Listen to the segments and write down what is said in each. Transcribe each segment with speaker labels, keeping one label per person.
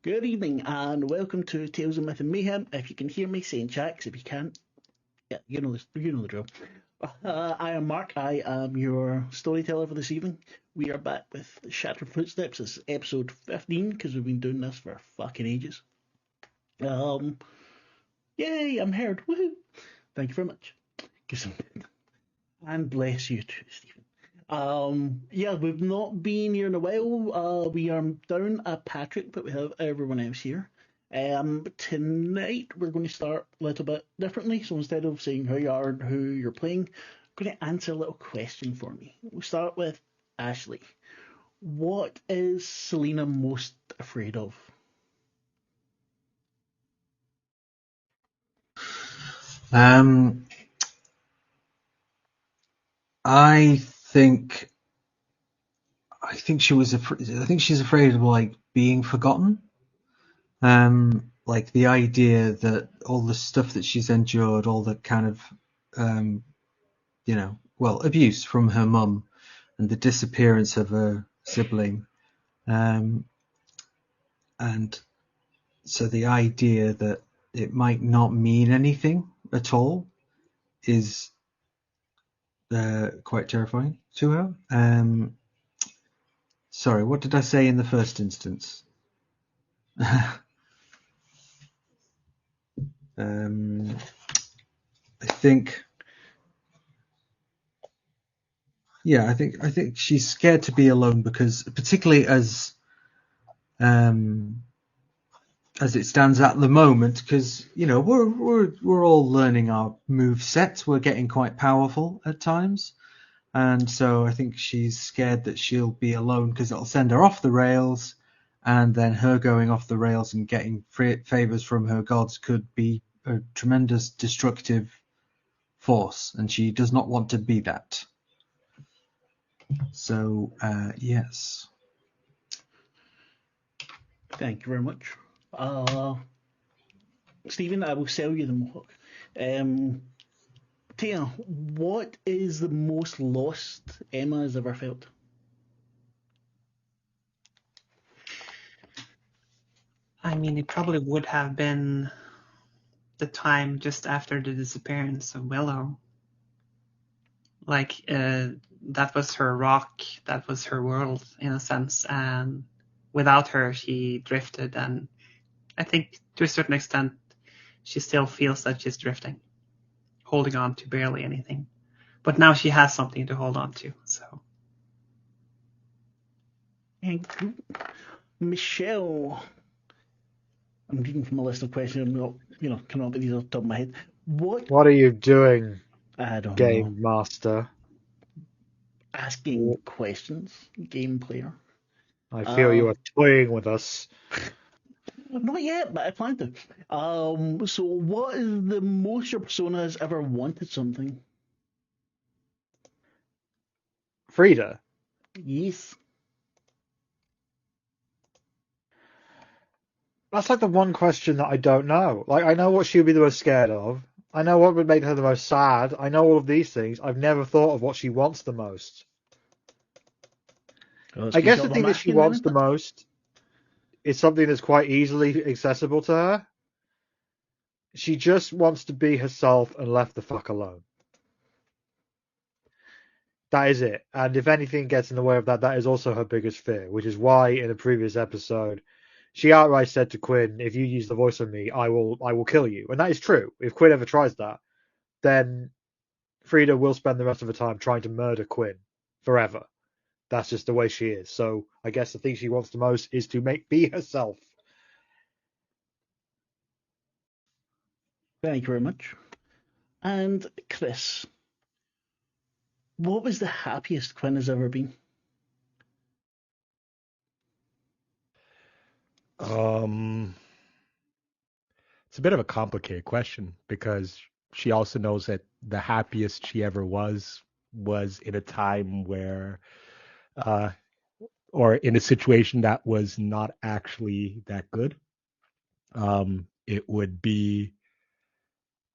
Speaker 1: Good evening and welcome to Tales of Myth and Mayhem. If you can hear me, say in chat, 'cause if you can't, yeah, you know the drill. I am Mark. I am your storyteller for this evening. We are back with Shattered Footsteps. This is episode 15 because we've been doing this for fucking ages. Um, Yay, I'm heard. Woohoo! Thank you very much. And bless you too, Stephen. Yeah, we've not been here in a while. We are down at Patrick, but we have everyone else here. Tonight we're going to start a little bit differently. So instead of saying who you are and who you're playing, I'm going to answer a little question for me. We'll start with Ashleigh. What is Selena most afraid of?
Speaker 2: Um, I think she was. I think she's afraid of like being forgotten. Like the idea that all the stuff that she's endured, all the kind of, abuse from her mum, and the disappearance of her sibling, and so the idea that it might not mean anything at all is quite terrifying to her. Sorry, what did I say in the first instance? I think, yeah, I think she's scared to be alone because, particularly as it stands at the moment, because we're all learning our move sets. We're getting quite powerful at times, and so I think she's scared that she'll be alone because it'll send her off the rails, and then her going off the rails and getting favors from her gods could be a tremendous destructive force, and she does not want to be that. So, yes.
Speaker 1: Thank you very much. Stephen, I will sell you the mohawk. Thea, what is the most lost Emma has ever felt?
Speaker 3: I mean, it probably would have been the time just after the disappearance of Willow. Like, that was her rock, that was her world, in a sense, and without her, she drifted, and I think, to a certain extent, she still feels that she's drifting, holding on to barely anything. But now she has something to hold on to, so.
Speaker 1: Michelle. I'm reading from a list of questions. I'm not, coming up with these off the top of my head.
Speaker 4: What are you doing,
Speaker 1: I don't
Speaker 4: Game
Speaker 1: know.
Speaker 4: Master?
Speaker 1: Asking questions, game player.
Speaker 4: I feel you are toying with us.
Speaker 1: Not yet, but I plan to. So what is the most your persona has ever wanted something?
Speaker 4: Frida.
Speaker 1: Yes.
Speaker 4: That's like the one question that I don't know. Like, I know what she would be the most scared of. I know what would make her the most sad. I know all of these things. I've never thought of what she wants the most. I guess the thing that she wants the most is something that's quite easily accessible to her. She just wants to be herself and left the fuck alone. That is it. And if anything gets in the way of that, that is also her biggest fear, which is why in a previous episode, she outright said to Quinn, if you use the voice on me, I will kill you. And that is true. If Quinn ever tries that, then Frida will spend the rest of her time trying to murder Quinn forever. That's just the way she is. So I guess the thing she wants the most is to be herself.
Speaker 1: Thank you very much. And Chris, what was the happiest Quinn has ever been?
Speaker 5: It's a bit of a complicated question because she also knows that the happiest she ever was in a time where, or in a situation that was not actually that good. It would be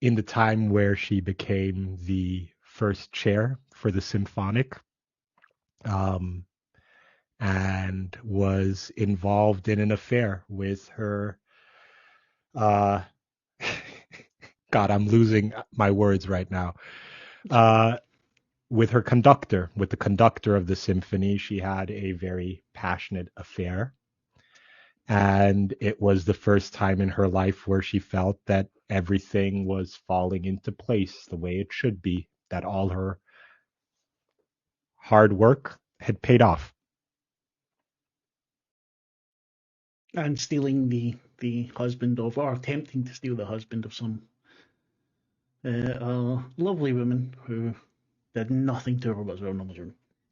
Speaker 5: in the time where she became the first chair for the symphonic. and was involved in an affair with her. God, I'm losing my words right now. With her conductor, with the conductor of the symphony, she had a very passionate affair. And it was the first time in her life where she felt that everything was falling into place the way it should be, that all her hard work had paid off.
Speaker 1: And stealing the husband of, or attempting to steal the husband of some lovely woman who did nothing to her whatsoever.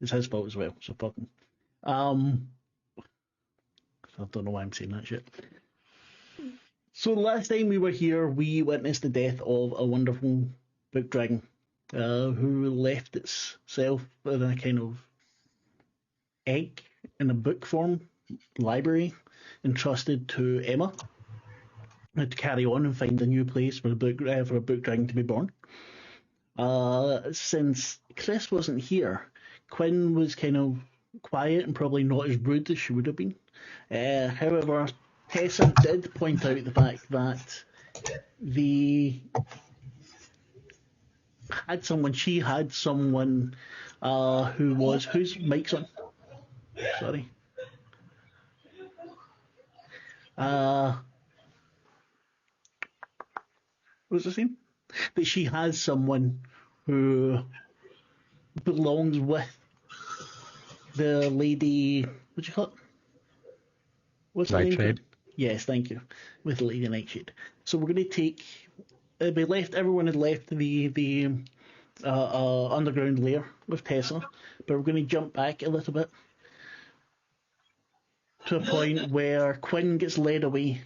Speaker 1: It's his fault as well, so fuck him. I don't know why I'm saying that shit. So the last time we were here, we witnessed the death of a wonderful book dragon who left itself in a kind of egg in a book form library entrusted to Emma to carry on and find a new place for a book dragon to be born. Since Chris wasn't here, Quinn was kind of quiet and probably not as rude as she would have been. However, Tessa did point out the fact that she had someone whose mic's on. Sorry. What was I saying? That she has someone who belongs with the lady. What do you call it? What's the name?
Speaker 5: Nightshade?
Speaker 1: Yes, thank you. With Lady Nightshade. So we're going to take. Everyone had left the underground lair with Tessa, but we're going to jump back a little bit to a point where Quinn gets led away.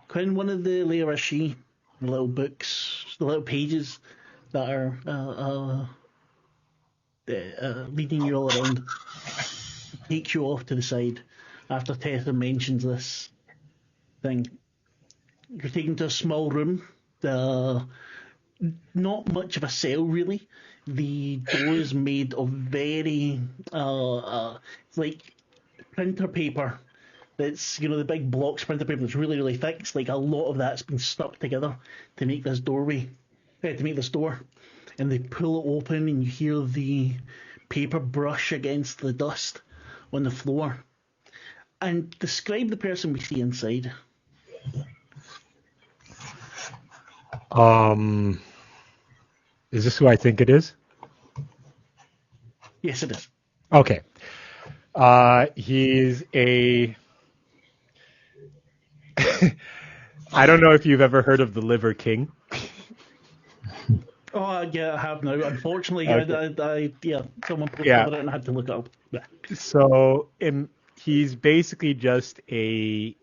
Speaker 1: Quinn, one of the Lairashi, the little books, the little pages that are leading you all around, takes you off to the side after Tessa mentions this thing. You're taken to a small room, not much of a cell really. The door is made of very like printer paper. It's, the big blocks printer paper that's really, really thick. It's like a lot of that's been stuck together to make this door. And they pull it open and you hear the paper brush against the dust on the floor. And describe the person we see inside.
Speaker 5: Is this who I think it is?
Speaker 1: Yes, it is.
Speaker 5: Okay. He's a... I don't know if you've ever heard of the Liver King.
Speaker 1: Oh, yeah, I have now. Unfortunately,
Speaker 5: Okay.
Speaker 1: someone posted it and I had to look it up. Yeah.
Speaker 5: So he's basically just a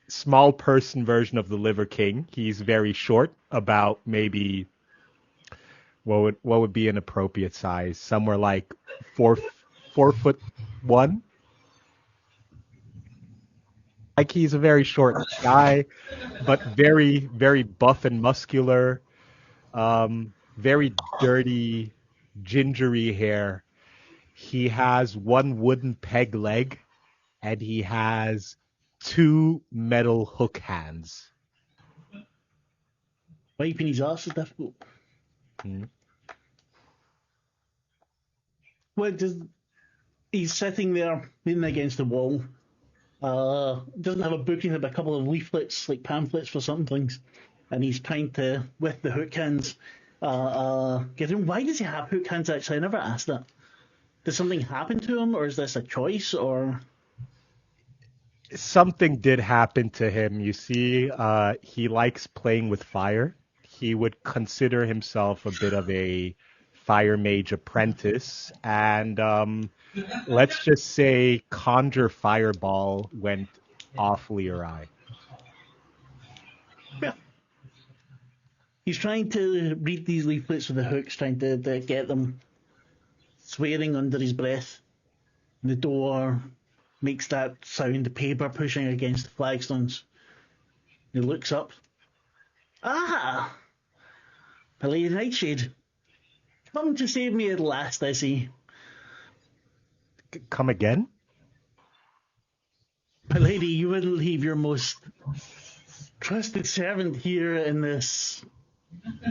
Speaker 5: small person version of the Liver King. He's very short, about maybe what would be an appropriate size, somewhere like 4'1". Like, he's a very short guy, but very, very buff and muscular. Very dirty, gingery hair. He has one wooden peg leg, and he has 2 metal hook hands.
Speaker 1: Wiping his ass is difficult. He's sitting there leaning against the wall. Doesn't have a book, he had a couple of leaflets, like pamphlets for some things, and he's trying to, with the hook hands, get him. Why does he have hook hands, actually? I never asked that. Did something happen to him, or is this a choice, or...
Speaker 5: Something did happen to him. You see, he likes playing with fire. He would consider himself a bit of a fire mage apprentice, and let's just say conjure fireball went awfully awry.
Speaker 1: Yeah. He's trying to read these leaflets with the hooks, trying to get them, swearing under his breath. The door makes that sound, the paper pushing against the flagstones. He looks up. Ah! The Lady Nightshade. Come to save me at last, I see.
Speaker 5: Come again?
Speaker 1: My lady, you wouldn't leave your most trusted servant here in this,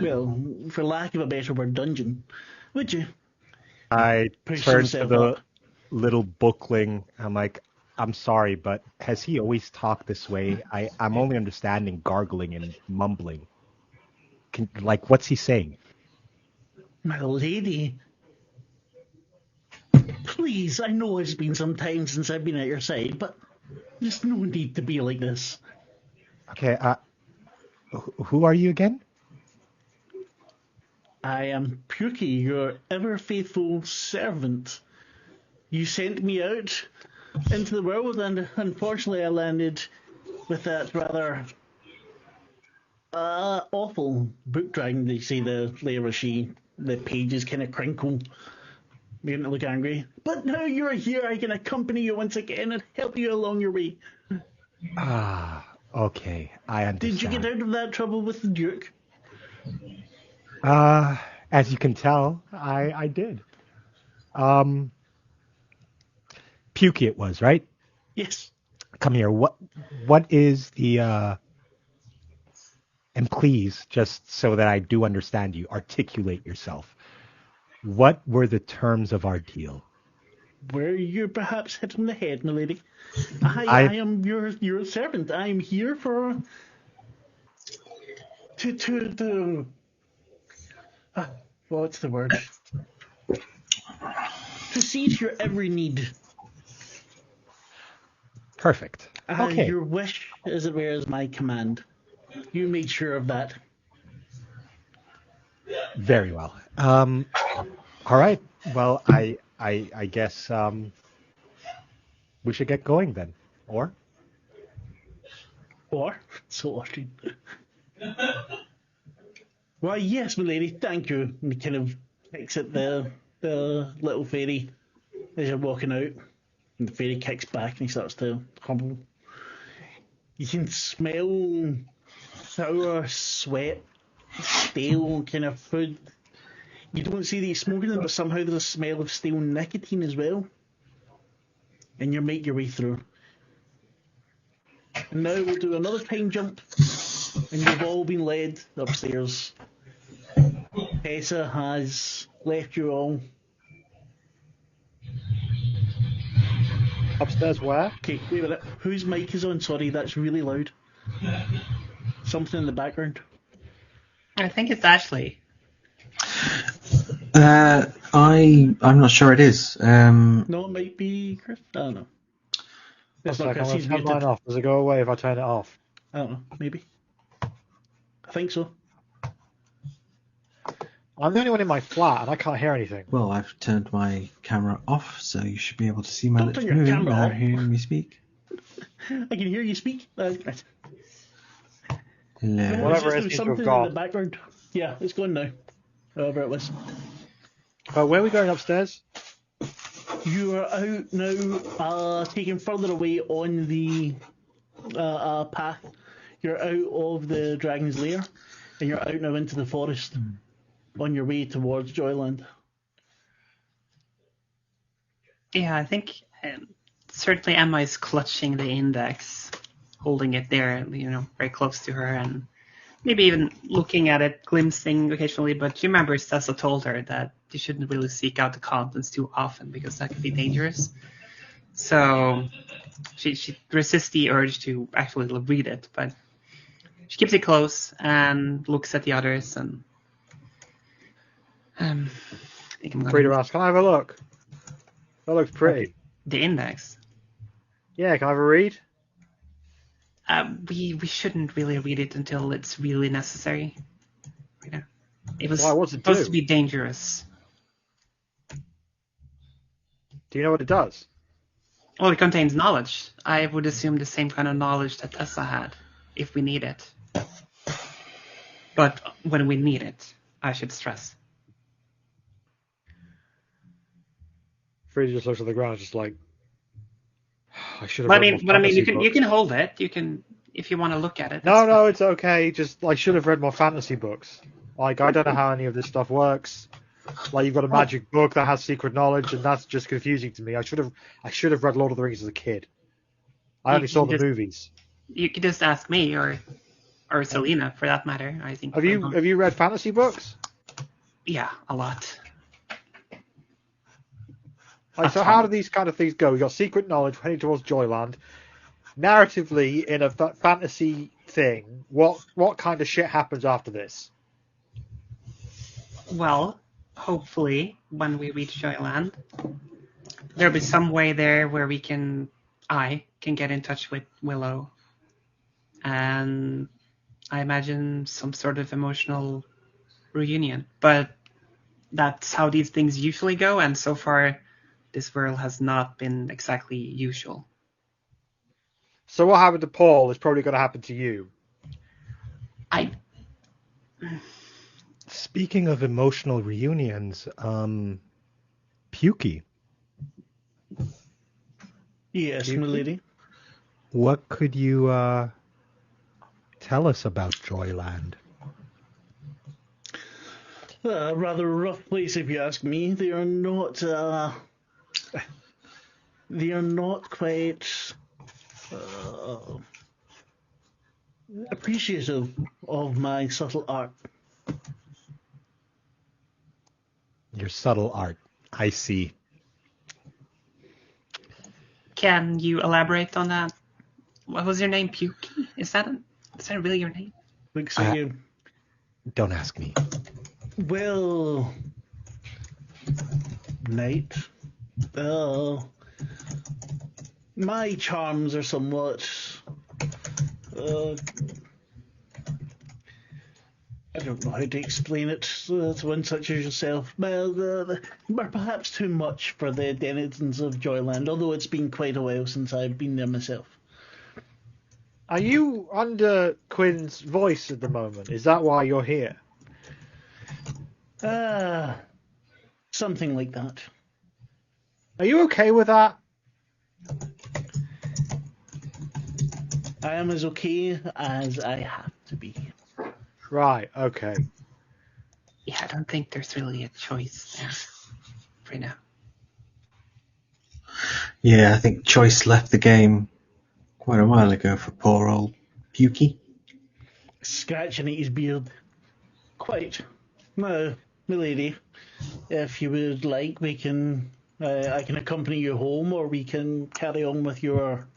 Speaker 1: well, for lack of a better word, dungeon, would you?
Speaker 5: I
Speaker 1: Push
Speaker 5: turn to
Speaker 1: himself
Speaker 5: the
Speaker 1: up.
Speaker 5: little bookling. I'm like, I'm sorry, but has he always talked this way? I'm only understanding gargling and mumbling. What's he saying?
Speaker 1: My lady, please, I know it's been some time since I've been at your side, but there's no need to be like this.
Speaker 5: Okay, who are you again?
Speaker 1: I am Pukey, your ever-faithful servant. You sent me out into the world, and unfortunately I landed with that rather awful book dragging. They say the layer the pages kind of crinkle, making it look angry. But now you're here, I can accompany you once again and help you along your way.
Speaker 5: Okay, I understand.
Speaker 1: Did you get out of that trouble with the Duke?
Speaker 5: As you can tell, I did. Pukey it was, right?
Speaker 1: Yes.
Speaker 5: Come here. What is the and please, just so that I do understand you, articulate yourself. What were the terms of our deal?
Speaker 1: Where you perhaps hit on the head, my lady. I am your servant. I am here for to what's the word? To see to your every need.
Speaker 5: Perfect. Okay.
Speaker 1: Your wish, as it were, is my command. You made sure of that.
Speaker 5: Very well. All right. Well, I guess we should get going then. Or
Speaker 1: So Austin. Why, yes, my lady, thank you. And he kind of kicks at the little fairy as you're walking out. And the fairy kicks back and he starts to hobble. You can smell sour sweat, stale kind of food. You don't see that he's smoking them, but somehow there's a smell of stale nicotine as well. And you make your way through. And now we'll do another time jump, and you've all been led upstairs. Tessa has left you all.
Speaker 4: Upstairs where?
Speaker 1: Okay, wait a minute. Whose mic is on? Sorry, that's really loud. Something in the background.
Speaker 3: I think it's Ashleigh.
Speaker 2: I'm not sure it is.
Speaker 1: No, it might be Chris. I don't know. It's not
Speaker 4: I'm
Speaker 1: Chris.
Speaker 4: going
Speaker 1: He's
Speaker 4: to turn mine
Speaker 1: muted.
Speaker 4: off. Does it go away if I turn it off?
Speaker 1: I don't know. Maybe. I think so.
Speaker 4: I'm the only one in my flat and I can't hear anything.
Speaker 2: Well, I've turned my camera off, so you should be able to see my
Speaker 1: Don't
Speaker 2: lips
Speaker 1: turn your
Speaker 2: moving
Speaker 1: camera
Speaker 2: without
Speaker 1: off.
Speaker 2: hearing me speak.
Speaker 1: I can hear you speak. Right.
Speaker 2: Hello.
Speaker 4: Whatever
Speaker 1: There's
Speaker 4: it is seems to
Speaker 1: something
Speaker 4: have
Speaker 1: in
Speaker 4: gone.
Speaker 1: the background. Yeah, it's gone now. However it was.
Speaker 4: Where are we going upstairs?
Speaker 1: You are out now, taken further away on the path. You're out of the dragon's lair, and you're out now into the forest on your way towards Joyland.
Speaker 3: Yeah, I think certainly Emma is clutching the index, holding it there, very close to her, and maybe even looking at it, glimpsing occasionally. But you remember Tessa told her that you shouldn't really seek out the contents too often because that could be dangerous. So she resists the urge to actually read it, but she keeps it close and looks at the others. And I think I'm
Speaker 4: Free to
Speaker 3: going
Speaker 4: ask. Can I have a look? That looks pretty.
Speaker 3: the index.
Speaker 4: Yeah, can I have a read?
Speaker 3: We shouldn't really read it until it's really necessary. It was
Speaker 4: Why, what's it
Speaker 3: supposed
Speaker 4: do?
Speaker 3: to be dangerous.
Speaker 4: Do you know what it does?
Speaker 3: Well, it contains knowledge. I would assume the same kind of knowledge that Tessa had, if we need it. But when we need it, I should stress.
Speaker 4: Free just looks at the ground, just like I should have.
Speaker 3: But
Speaker 4: read
Speaker 3: I
Speaker 4: more
Speaker 3: mean, you
Speaker 4: fantasy
Speaker 3: can
Speaker 4: books.
Speaker 3: hold it. You can, if you want to look at it.
Speaker 4: No, it's okay. Just I should have read more fantasy books. Like I don't know how any of this stuff works. Like you've got a magic book that has secret knowledge, and that's just confusing to me. I should have read Lord of the Rings as a kid. I only saw the movies.
Speaker 3: You could just ask me or Selena for that matter. I think.
Speaker 4: Have you read fantasy books?
Speaker 3: Yeah, a lot.
Speaker 4: Like, so how do these kind of things go? We got secret knowledge heading towards Joyland. Narratively, in a fantasy thing, what kind of shit happens after this?
Speaker 3: Well, hopefully, when we reach Joyland, there'll be some way there where I can get in touch with Willow, and I imagine some sort of emotional reunion. But that's how these things usually go, and so far, this world has not been exactly usual.
Speaker 4: So what happened to Paul is probably going to happen to you.
Speaker 5: Speaking of emotional reunions, Pukey,
Speaker 1: Yes, milady.
Speaker 5: what could you tell us about Joyland?
Speaker 1: Rather rough place, if you ask me. They are not quite appreciative of my subtle art.
Speaker 5: Your subtle art. I see.
Speaker 3: Can you elaborate on that? What was your name, Pukey? Is that really your name?
Speaker 1: Looks like you.
Speaker 5: Don't ask me.
Speaker 1: Well, Knight. My charms are somewhat. I don't know how to explain it to one such as yourself. Well, perhaps too much for the denizens of Joyland, although it's been quite a while since I've been there myself.
Speaker 4: Are you under Quinn's voice at the moment? Is that why you're here?
Speaker 1: Something like that.
Speaker 4: Are you okay with that?
Speaker 1: I am as okay as I have to be.
Speaker 4: Right, okay.
Speaker 3: Yeah, I don't think there's really a choice there right now.
Speaker 2: Yeah, I think choice left the game quite a while ago for poor old Pukey.
Speaker 1: Scratching at his beard. Quite. No, milady, if you would like, we can. I can accompany you home, or we can carry on with your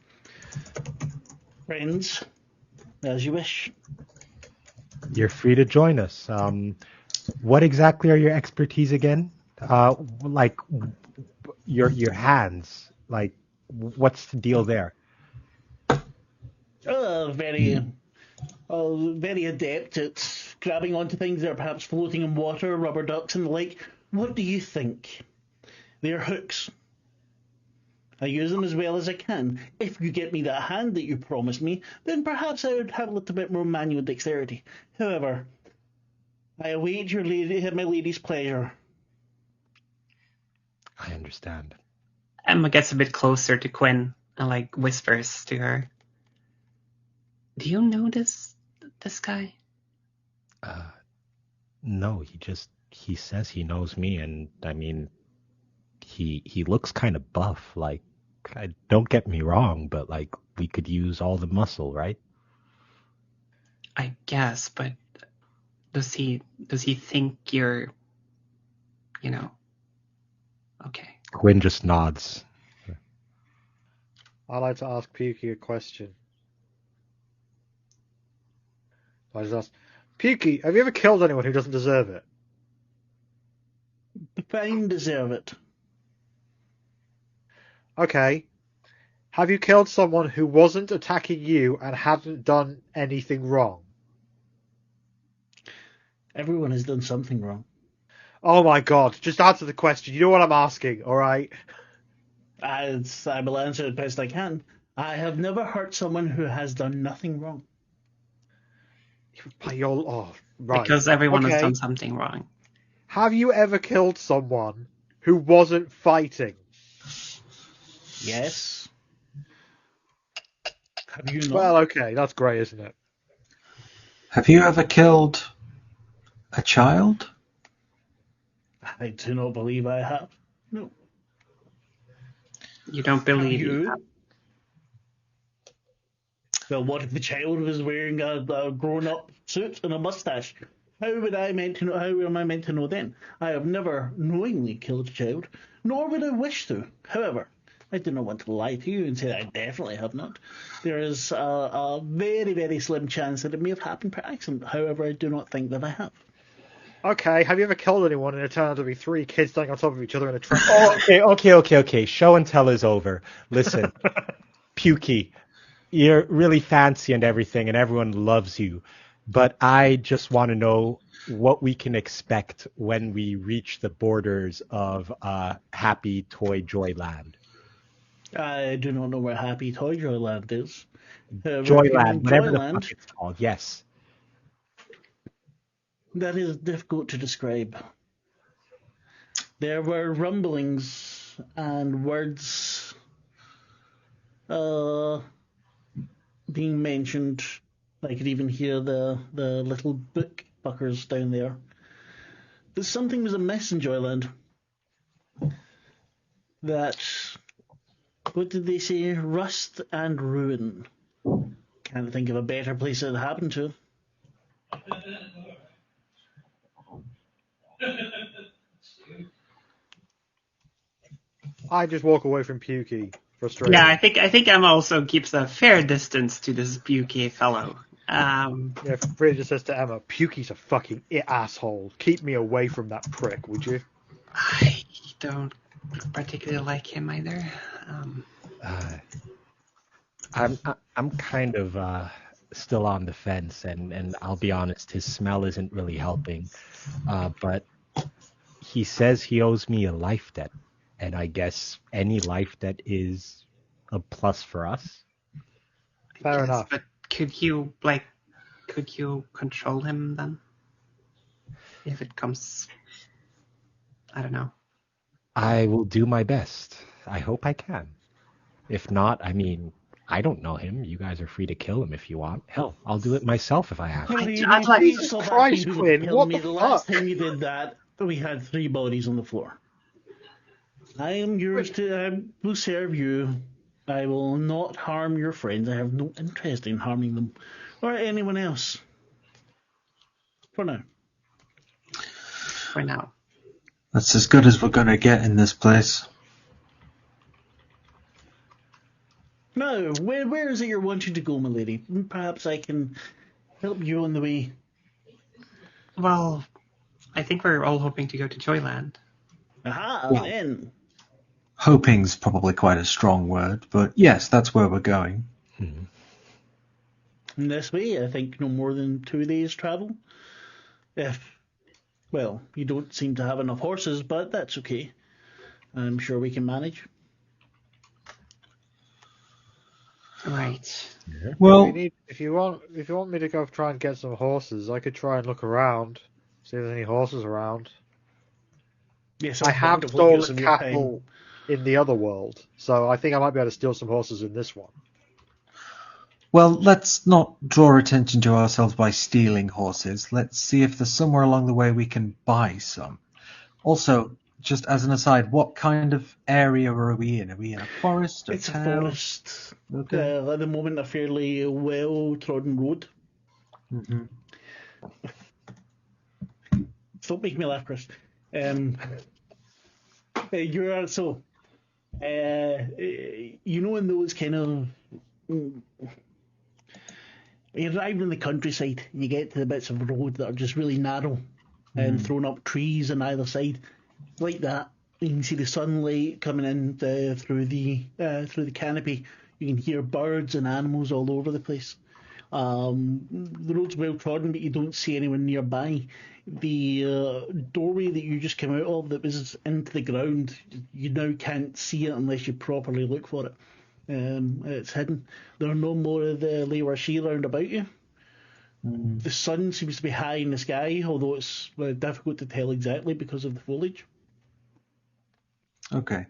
Speaker 1: friends, as you wish.
Speaker 5: You're free to join us. What exactly are your expertise again? Like your hands. Like, what's the deal there?
Speaker 1: Very adept at grabbing onto things that are perhaps floating in water, rubber ducks and the like. What do you think? They're hooks. I use them as well as I can. If you get me that hand that you promised me, then perhaps I would have a little bit more manual dexterity. However, I await my lady's pleasure.
Speaker 5: I understand.
Speaker 3: Emma gets a bit closer to Quinn and whispers to her. Do you know this guy?
Speaker 5: No, he says he knows me, and I mean, he looks kind of buff. Like, don't get me wrong, but we could use all the muscle, right?
Speaker 3: I guess, but does he think you're, okay?
Speaker 5: Gwyn just nods.
Speaker 4: I'd like to ask Pukey a question. I just ask, Pukey, have you ever killed anyone who doesn't deserve it?
Speaker 1: Fine, deserve it.
Speaker 4: Okay. Have you killed someone who wasn't attacking you and hadn't done anything wrong?
Speaker 1: Everyone has done something wrong.
Speaker 4: Oh my god, just answer the question. You know what I'm asking, alright?
Speaker 1: I will answer it best I can. I have never hurt someone who has done nothing wrong.
Speaker 4: Right.
Speaker 3: Because everyone has done something wrong.
Speaker 4: Have you ever killed someone who wasn't fighting?
Speaker 1: Yes. Have you not?
Speaker 4: Well, okay, that's great, isn't it?
Speaker 2: Have you ever killed a child?
Speaker 1: I do not believe I have. No.
Speaker 3: You don't believe
Speaker 1: You?
Speaker 3: have.
Speaker 1: Well, what if the child was wearing a grown-up suit and a mustache? How am I meant to know then? I have never knowingly killed a child, nor would I wish to. However, I do not want to lie to you and say I definitely have not. There is a very, very slim chance that it may have happened per accident. However, I do not think that I have.
Speaker 4: Okay, have you ever killed anyone and it turned out to be 3 kids standing on top of each other in a truck?
Speaker 5: Okay. Show and tell is over. Listen, Pukey, you're really fancy and everything, and everyone loves you. But I just want to know what we can expect when we reach the borders of Happy Toy Joyland.
Speaker 1: I do not know where Happy Toy Joyland is.
Speaker 5: Joyland, whatever the fuck it's called, yes.
Speaker 1: That is difficult to describe. There were rumblings and words being mentioned. I could even hear the little book fuckers down there. But something was amiss in Joyland. That, what did they say? Rust and ruin. Can't think of a better place that it happened to.
Speaker 4: I just walk away from Pukey, frustrated.
Speaker 3: Yeah, I think Emma also keeps a fair distance to this Pukey fellow.
Speaker 4: Yeah, Frida just says to Emma, Pukey's a fucking asshole. Keep me away from that prick, would you?
Speaker 3: I don't particularly like him either.
Speaker 5: I'm kind of still on the fence, and I'll be honest, his smell isn't really helping. But he says he owes me a life debt, and I guess any life debt is a plus for us.
Speaker 4: Fair enough.
Speaker 3: But could you control him then? If it comes, I don't know.
Speaker 5: I will do my best. I hope I can. If not, I mean, I don't know him. You guys are free to kill him if you want. Hell, I'll do it myself if I have to.
Speaker 3: I'd like-
Speaker 4: Jesus Christ, Quinn, what the
Speaker 1: last
Speaker 4: fuck?
Speaker 1: time you did that, we had 3 bodies on the floor. I am yours I will serve you. I will not harm your friends. I have no interest in harming them or anyone else. For now.
Speaker 3: For now.
Speaker 2: That's as good as we're going to get in this place.
Speaker 1: Now, where is it you're wanting to go, my lady? Perhaps I can help you on the way.
Speaker 3: Well, I think we're all hoping to go to Joyland.
Speaker 1: Aha,
Speaker 2: Well,
Speaker 1: then.
Speaker 2: Hoping's probably quite a strong word, but yes, that's where we're going.
Speaker 1: In this way, I think no more than 2 days' travel. Well, you don't seem to have enough horses, but that's okay. I'm sure we can manage.
Speaker 3: Right.
Speaker 2: Well,
Speaker 4: If you want me to go try and get some horses, I could try and look around, see if there's any horses around.
Speaker 1: Yes,
Speaker 4: I have stolen cattle in the other world, so I think I might be able to steal some horses in this one.
Speaker 2: well, let's not draw attention to ourselves by stealing horses. Let's see if there's somewhere along the way we can buy some. Also, just as an aside, what kind of area are we in? Are we in a forest?
Speaker 1: It's a
Speaker 2: town?
Speaker 1: forest.
Speaker 2: Okay.
Speaker 1: At the moment, a fairly well-trodden road.
Speaker 2: Mm-hmm.
Speaker 1: Don't make me laugh, Chris. You're so. You know, in those kind of. You arrive in the countryside, and you get to the bits of road that are just really narrow and thrown up trees on either side, like that. You can see the sunlight coming in through the canopy. You can hear birds and animals all over the place. The road's well trodden, but you don't see anyone nearby. The doorway that you just came out of that was into the ground, you now can't see it unless you properly look for it. It's hidden. There are no more of the Lewarshee round about you. The sun seems to be high in the sky, although it's difficult to tell exactly because of the foliage.
Speaker 2: Okay.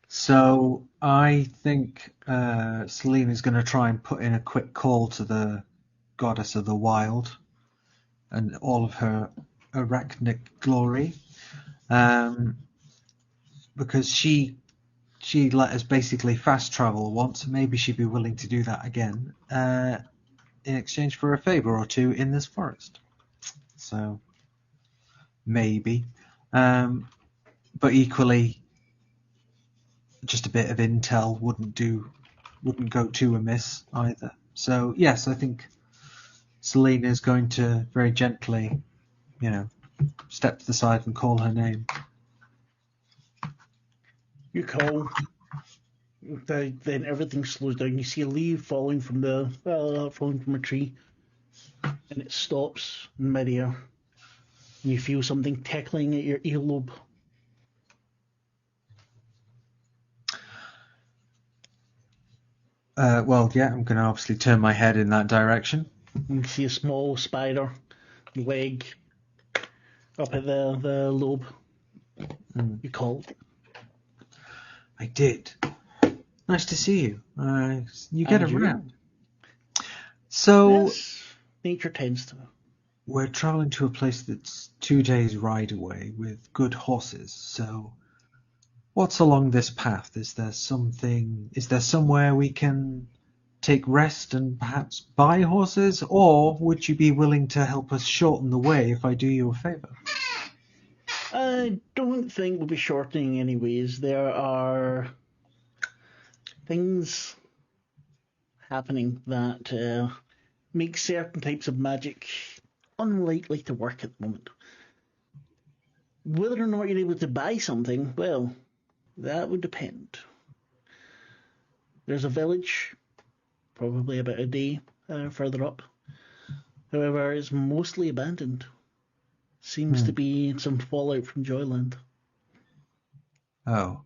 Speaker 2: So I think Celine is going to try and put in a quick call to the goddess of the wild and all of her arachnic glory. because she let us basically fast travel once. Maybe she'd be willing to do that again in exchange for a favor or two in this forest. So maybe, but equally, just a bit of intel wouldn't go too amiss either. So yes, I think Selena is going to very gently, step to the side and call her name.
Speaker 1: You call. Then everything slows down. You see a leaf falling from a tree, and it stops in midair. And you feel something tickling at your earlobe.
Speaker 2: Well, yeah, I'm going to obviously turn my head in that direction.
Speaker 1: You see a small spider leg up at the lobe. You called.
Speaker 2: I did. Nice to see you. You get
Speaker 1: And you?
Speaker 2: around. So
Speaker 1: Yes, nature tends to.
Speaker 2: we're traveling to a place that's 2 days' ride away with good horses. So what's along this path? Is there somewhere we can take rest and perhaps buy horses? Or would you be willing to help us shorten the way if I do you a favor?
Speaker 1: I don't think we'll be shortening any ways. There are things happening that make certain types of magic unlikely to work at the moment. Whether or not you're able to buy something, well, that would depend. There's a village, probably about a day further up. However, it's mostly abandoned. Seems to be some fallout from Joyland.
Speaker 2: Oh.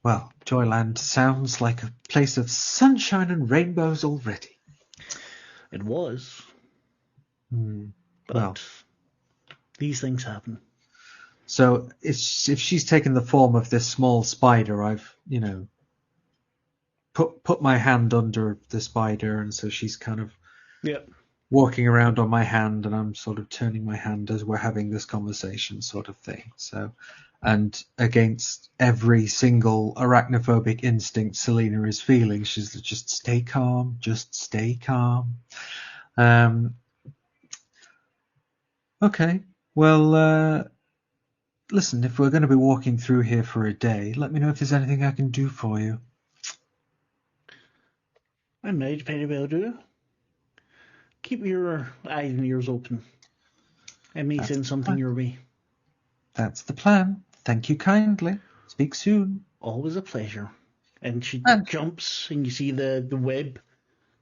Speaker 2: Well, Joyland sounds like a place of sunshine and rainbows already.
Speaker 1: It was, but
Speaker 2: Well.
Speaker 1: these things happen.
Speaker 2: So if she's taken the form of this small spider, I've, put my hand under the spider, and so she's kind of walking around on my hand, and I'm sort of turning my hand as we're having this conversation, sort of thing. So, and against every single arachnophobic instinct Selena is feeling, she's just stay calm, just stay calm. Okay, well, listen, if we're going to be walking through here for a day, let me know if there's anything I can do for you.
Speaker 1: I might very well do. Keep your eyes and ears open. I may send something your way.
Speaker 2: That's the plan. Thank you kindly. Speak soon.
Speaker 1: Always a pleasure. And she jumps, and you see the web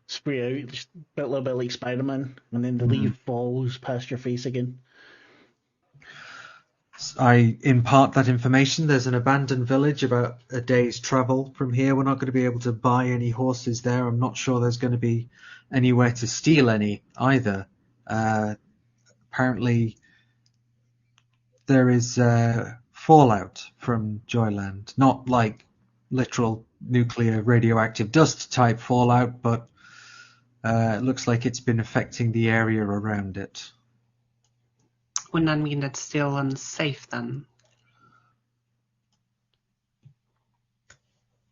Speaker 1: spray out, just a little bit like Spider-Man, and then the leaf falls past your face again.
Speaker 2: I impart that information. There's an abandoned village about a day's travel from here. We're not going to be able to buy any horses there. I'm not sure there's going to be anywhere to steal any either. Apparently, there is fallout from Joyland. Not like literal nuclear radioactive dust type fallout, but it looks like it's been affecting the area around it.
Speaker 3: Wouldn't that mean that's still unsafe then?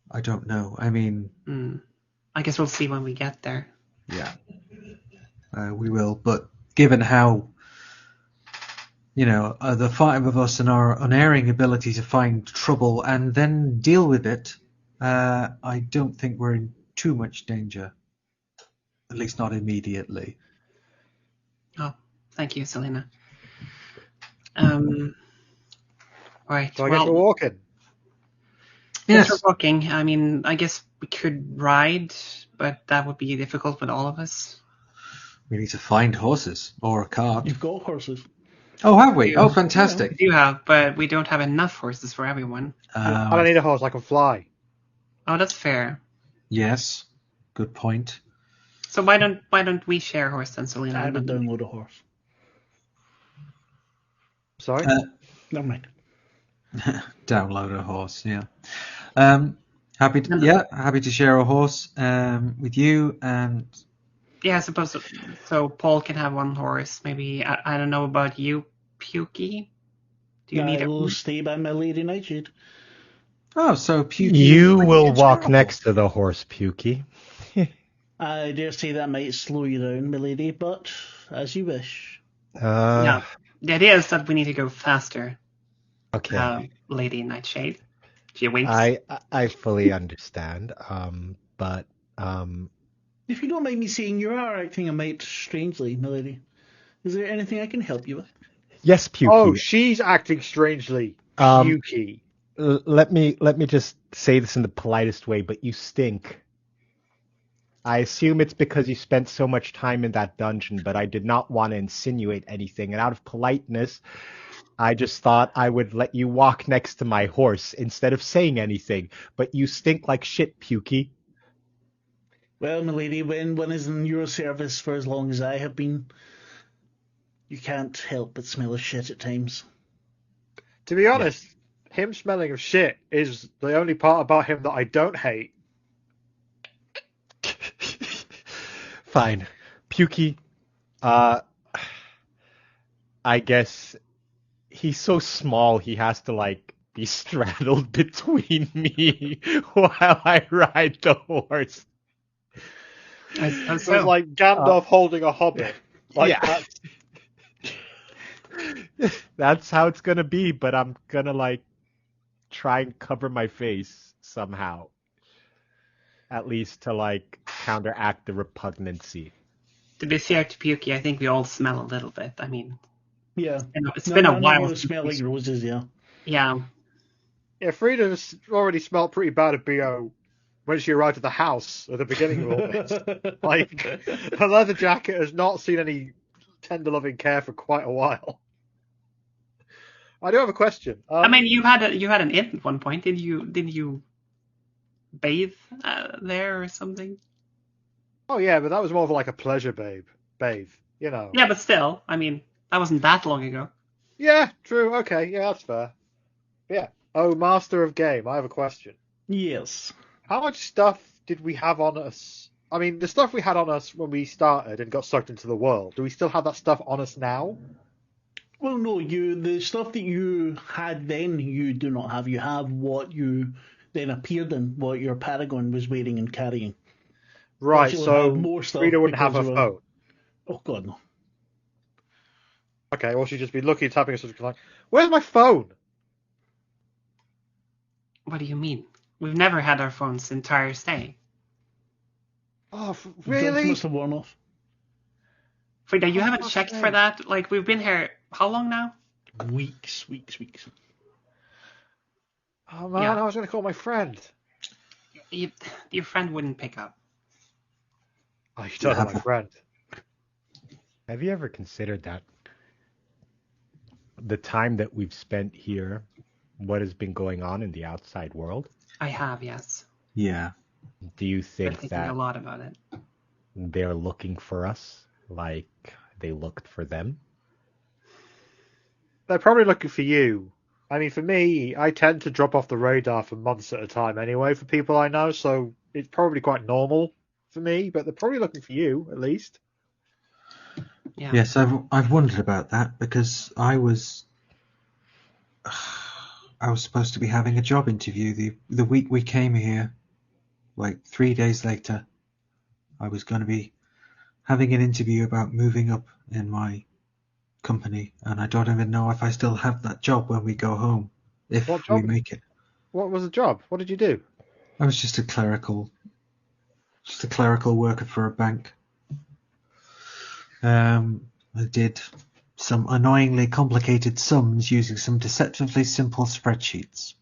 Speaker 2: I don't know. I mean...
Speaker 3: I guess we'll see when we get there.
Speaker 2: Yeah. We will. But given how, the five of us and our unerring ability to find trouble and then deal with it, I don't think we're in too much danger. At least not immediately.
Speaker 3: Oh, thank you, Selena. Right.
Speaker 4: So I guess we're walking.
Speaker 3: Yes,
Speaker 2: Yes.
Speaker 3: we're walking. I mean, I guess we could ride, but that would be difficult with all of us.
Speaker 2: We need to find horses or a cart.
Speaker 1: You've got horses.
Speaker 2: Oh, have we? Oh, fantastic.
Speaker 3: We do have, but we don't have enough horses for everyone.
Speaker 4: I don't need a horse. I can fly.
Speaker 3: Oh, that's fair.
Speaker 2: Yes. Good point.
Speaker 3: So why don't we share a horse then, Selena?
Speaker 1: I would download a horse.
Speaker 4: Sorry?
Speaker 1: Never mind.
Speaker 2: Download a horse, yeah. Happy to share a horse with you, and
Speaker 3: yeah, I suppose so. Paul can have one horse. Maybe I don't know about you, Pukey. Do you need
Speaker 1: I
Speaker 3: a
Speaker 1: will
Speaker 3: horse?
Speaker 1: stay by my lady Nightshade.
Speaker 2: Oh, so Pukey.
Speaker 5: You
Speaker 2: is
Speaker 5: will
Speaker 2: pretty
Speaker 5: walk
Speaker 2: terrible.
Speaker 5: next to the horse, Pukey.
Speaker 1: I dare say that might slow you down, my lady, but as you wish.
Speaker 3: Yeah. The idea is that we need to go faster,
Speaker 5: Okay.
Speaker 3: Lady Nightshade. She winks.
Speaker 5: I fully understand. But
Speaker 1: If you don't mind me saying, you are acting a mite strangely, my lady. Is there anything I can help you with?
Speaker 5: yes, Pukey.
Speaker 4: Oh, she's acting strangely. Pukey.
Speaker 5: Let me just say this in the politest way, but you stink. I assume it's because you spent so much time in that dungeon, but I did not want to insinuate anything. And out of politeness, I just thought I would let you walk next to my horse instead of saying anything. But you stink like shit, Pukey.
Speaker 1: Well, my lady, when one is in your service for as long as I have been, you can't help but smell of shit at times.
Speaker 4: To be honest, him smelling of shit is the only part about him that I don't hate.
Speaker 5: Fine. Pukey, I guess he's so small he has to, like, be straddled between me while I ride the horse.
Speaker 3: I
Speaker 4: So
Speaker 3: suppose
Speaker 4: it's like Gandalf holding a hobbit. Like
Speaker 5: Yeah. That's how it's gonna be, but I'm gonna, like, try and cover my face somehow. At least to, like, counteract the repugnancy.
Speaker 3: To be fair to Pukey, I think we all smell a little bit. I mean,
Speaker 1: Yeah.
Speaker 3: it's been a
Speaker 1: None
Speaker 3: while.
Speaker 1: of you
Speaker 3: since
Speaker 1: smell
Speaker 3: we-
Speaker 1: like roses, yeah.
Speaker 3: Yeah.
Speaker 4: Yeah, Frida's already smelled pretty bad at BO when she arrived at the house at the beginning of all this. Like, her leather jacket has not seen any tender loving care for quite a while. I do have a question.
Speaker 3: I mean, you had an inn at one point. Did you bathe there or something?
Speaker 4: Oh yeah, but that was more of like a pleasure bathe, you know.
Speaker 3: Yeah, but still, I mean, that wasn't that long ago.
Speaker 4: Yeah, true. Okay, yeah, that's fair. Yeah. Oh, Master of Game, I have a question.
Speaker 1: Yes.
Speaker 4: How much stuff did we have on us? I mean, the stuff we had on us when we started and got sucked into the world, do we still have that stuff on us now?
Speaker 1: Well, no, the stuff that you had then, you do not have. You have what you then appeared in, what your Paragon was wearing and carrying.
Speaker 4: Right,
Speaker 1: Plus, you'll
Speaker 4: so
Speaker 1: have more stuff
Speaker 4: Frida wouldn't have her
Speaker 1: because you
Speaker 4: phone.
Speaker 1: Oh, God, no.
Speaker 4: Okay, well, she'd just be looking and tapping us like, where's my phone?
Speaker 3: What do you mean? We've never had our phones the entire stay.
Speaker 4: Oh,
Speaker 1: Drugs
Speaker 4: really?
Speaker 1: must have worn off.
Speaker 3: Frida, you
Speaker 4: Oh,
Speaker 3: haven't
Speaker 4: fuck's
Speaker 3: checked for
Speaker 4: sake.
Speaker 3: that? Like, we've been here how long now?
Speaker 1: Weeks.
Speaker 4: Oh, man,
Speaker 3: Yeah.
Speaker 4: I was going to call my friend.
Speaker 3: Your friend wouldn't pick up.
Speaker 4: Oh, you don't know my friend.
Speaker 5: Have you ever considered that the time that we've spent here, what has been going on in the outside world?
Speaker 3: I have, yes.
Speaker 2: Yeah.
Speaker 5: Do you
Speaker 3: Been
Speaker 5: think
Speaker 3: thinking
Speaker 5: that
Speaker 3: a lot about it.
Speaker 5: they're looking for us like they looked for them?
Speaker 4: They're probably looking for you. I mean, for me, I tend to drop off the radar for months at a time anyway for people I know, so it's probably quite normal for me, but they're probably looking for you, at least.
Speaker 3: Yeah.
Speaker 2: Yes, I've wondered about that because I was supposed to be having a job interview the week we came here. Like 3 days later, I was going to be having an interview about moving up in my company, and I don't even know if I still have that job when we go home, if
Speaker 4: What
Speaker 2: we
Speaker 4: job?
Speaker 2: make it.
Speaker 4: What was the job? What did you do?
Speaker 2: I was just a clerical worker for a bank. I did some annoyingly complicated sums using some deceptively simple spreadsheets.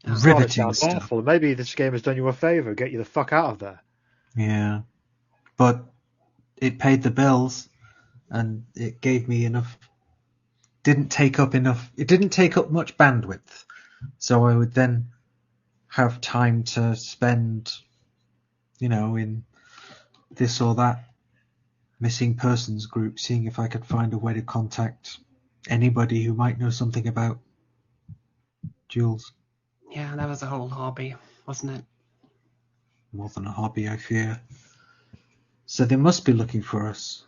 Speaker 3: Oh.
Speaker 4: God, it
Speaker 2: Riveting
Speaker 4: sounds
Speaker 2: stuff.
Speaker 4: awful. Maybe this game has done you a favour, get you the fuck out of there.
Speaker 2: Yeah. But it paid the bills and it gave me enough. It didn't take up much bandwidth. So I would then have time to spend, in this or that missing persons group, seeing if I could find a way to contact anybody who might know something about Jules.
Speaker 3: Yeah, that was a whole hobby, wasn't it?
Speaker 2: More than a hobby, I fear. So they must be looking for us.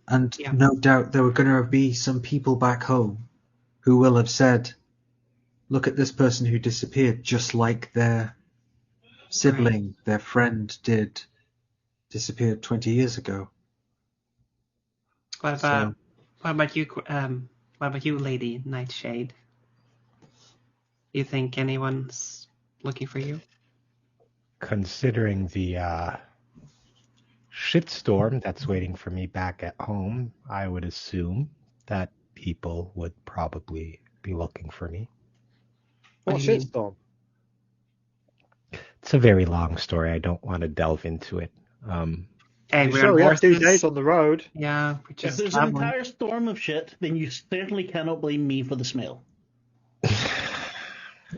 Speaker 2: And
Speaker 3: Yeah.
Speaker 2: no doubt there were going to be some people back home who will have said, look at this person who disappeared, just like their sibling, their friend did, disappeared 20 years ago.
Speaker 3: What about you, Lady Nightshade? Do you think anyone's looking for you?
Speaker 5: Considering the shitstorm that's waiting for me back at home, I would assume that people would probably be looking for me.
Speaker 3: What
Speaker 4: What
Speaker 3: do you mean?
Speaker 4: shitstorm?
Speaker 5: It's a very long story. I don't want to delve into it.
Speaker 3: Hey,
Speaker 4: You
Speaker 3: we're
Speaker 4: sure
Speaker 3: on
Speaker 4: we have 2
Speaker 3: horses.
Speaker 4: days on the road.
Speaker 3: Yeah, we're
Speaker 1: If
Speaker 3: just
Speaker 1: there's an
Speaker 3: traveling.
Speaker 1: entire storm of shit, then you certainly cannot blame me for the smell.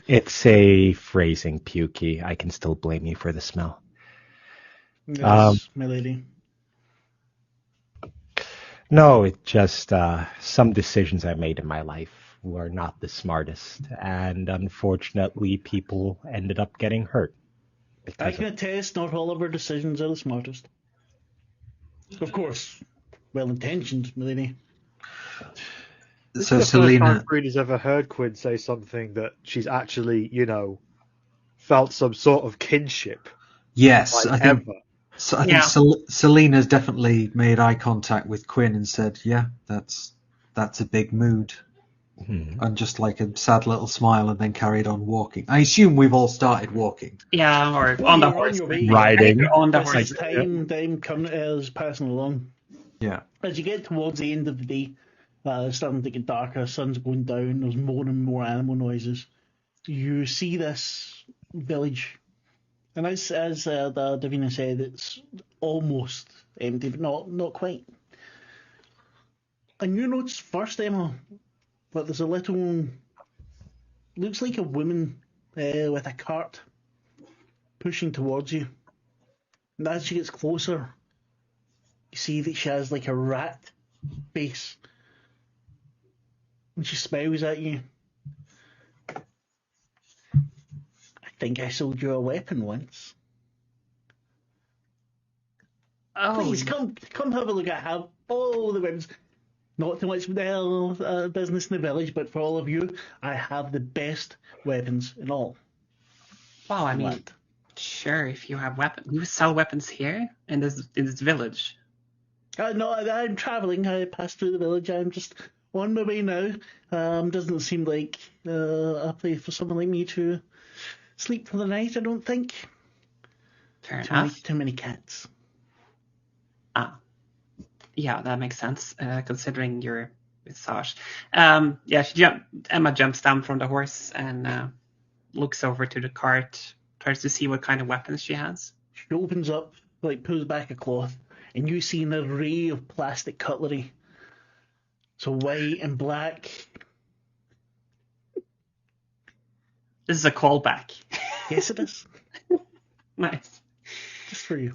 Speaker 5: It's a phrasing, Pukey. I can still blame you for the smell.
Speaker 1: Yes, my lady.
Speaker 5: No, it just some decisions I made in my life were not the smartest, and unfortunately, people ended up getting hurt.
Speaker 1: I
Speaker 5: Because
Speaker 1: can
Speaker 5: of,
Speaker 1: attest not all of our decisions are the smartest. Of course, well-intentioned, my lady.
Speaker 4: This
Speaker 2: So
Speaker 4: is the first time
Speaker 2: Selena,
Speaker 4: Queen has ever heard Quinn say something that she's actually, felt some sort of kinship.
Speaker 2: yes,
Speaker 4: Like,
Speaker 2: I think
Speaker 4: ever.
Speaker 2: so. I
Speaker 3: Yeah.
Speaker 2: think Selena's definitely made eye contact with Quinn and said, "Yeah, that's a big mood," and just like a sad little smile, and then carried on walking. I assume we've all started walking.
Speaker 3: Yeah, or
Speaker 1: Well,
Speaker 3: on the
Speaker 1: you're
Speaker 3: horse.
Speaker 1: your way.
Speaker 5: Riding.
Speaker 3: You're on the
Speaker 1: This
Speaker 3: horse.
Speaker 1: is time is passing along.
Speaker 2: Yeah.
Speaker 1: As you get towards the end of the day, it's starting to get darker, sun's going down, there's more and more animal noises. You see this village, and as the Davina said, it's almost empty, but not quite. And you notice first, Emma, that there's a little, looks like a woman with a cart pushing towards you. And as she gets closer, you see that she has like a rat face. And she smiles at you. I think I sold you a weapon once.
Speaker 3: Oh,
Speaker 1: Please come have a look. I have all the weapons. Not too much business in the village, but for all of you, I have the best weapons in all.
Speaker 3: wow. I mean,
Speaker 1: Land.
Speaker 3: sure. If you have weapons, you sell weapons here in this village.
Speaker 1: No, I'm traveling. I passed through the village. I'm just on my way now. Doesn't seem like a place for someone like me to sleep for the night, I don't think.
Speaker 3: Fair
Speaker 1: Too many,
Speaker 3: enough.
Speaker 1: too many cats.
Speaker 3: Yeah, that makes sense. Considering your visage. Yeah, Emma jumps down from the horse and looks over to the cart, tries to see what kind of weapons she has.
Speaker 1: She opens up, like pulls back a cloth, and you see an array of plastic cutlery. So white and black.
Speaker 3: This is a callback.
Speaker 1: Yes, it is.
Speaker 3: Nice.
Speaker 1: Just for you.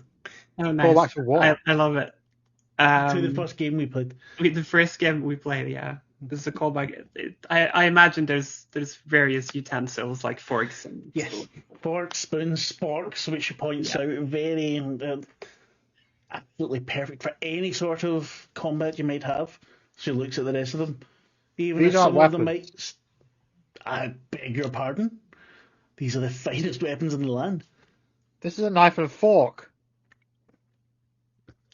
Speaker 3: Oh, nice.
Speaker 4: Callback for what?
Speaker 3: I love it.
Speaker 1: To the first game we played.
Speaker 3: The first game we played, yeah. This is a callback. I imagine there's various utensils like forks and
Speaker 1: Yes. Forks, spoons, sporks, which she points out, very absolutely perfect for any sort of combat you might have. She looks at the rest of them. Even
Speaker 4: These
Speaker 1: if
Speaker 4: aren't
Speaker 1: some of them
Speaker 4: weapons.
Speaker 1: might. I beg your pardon. These are the finest weapons in the land.
Speaker 4: This is a knife and a fork.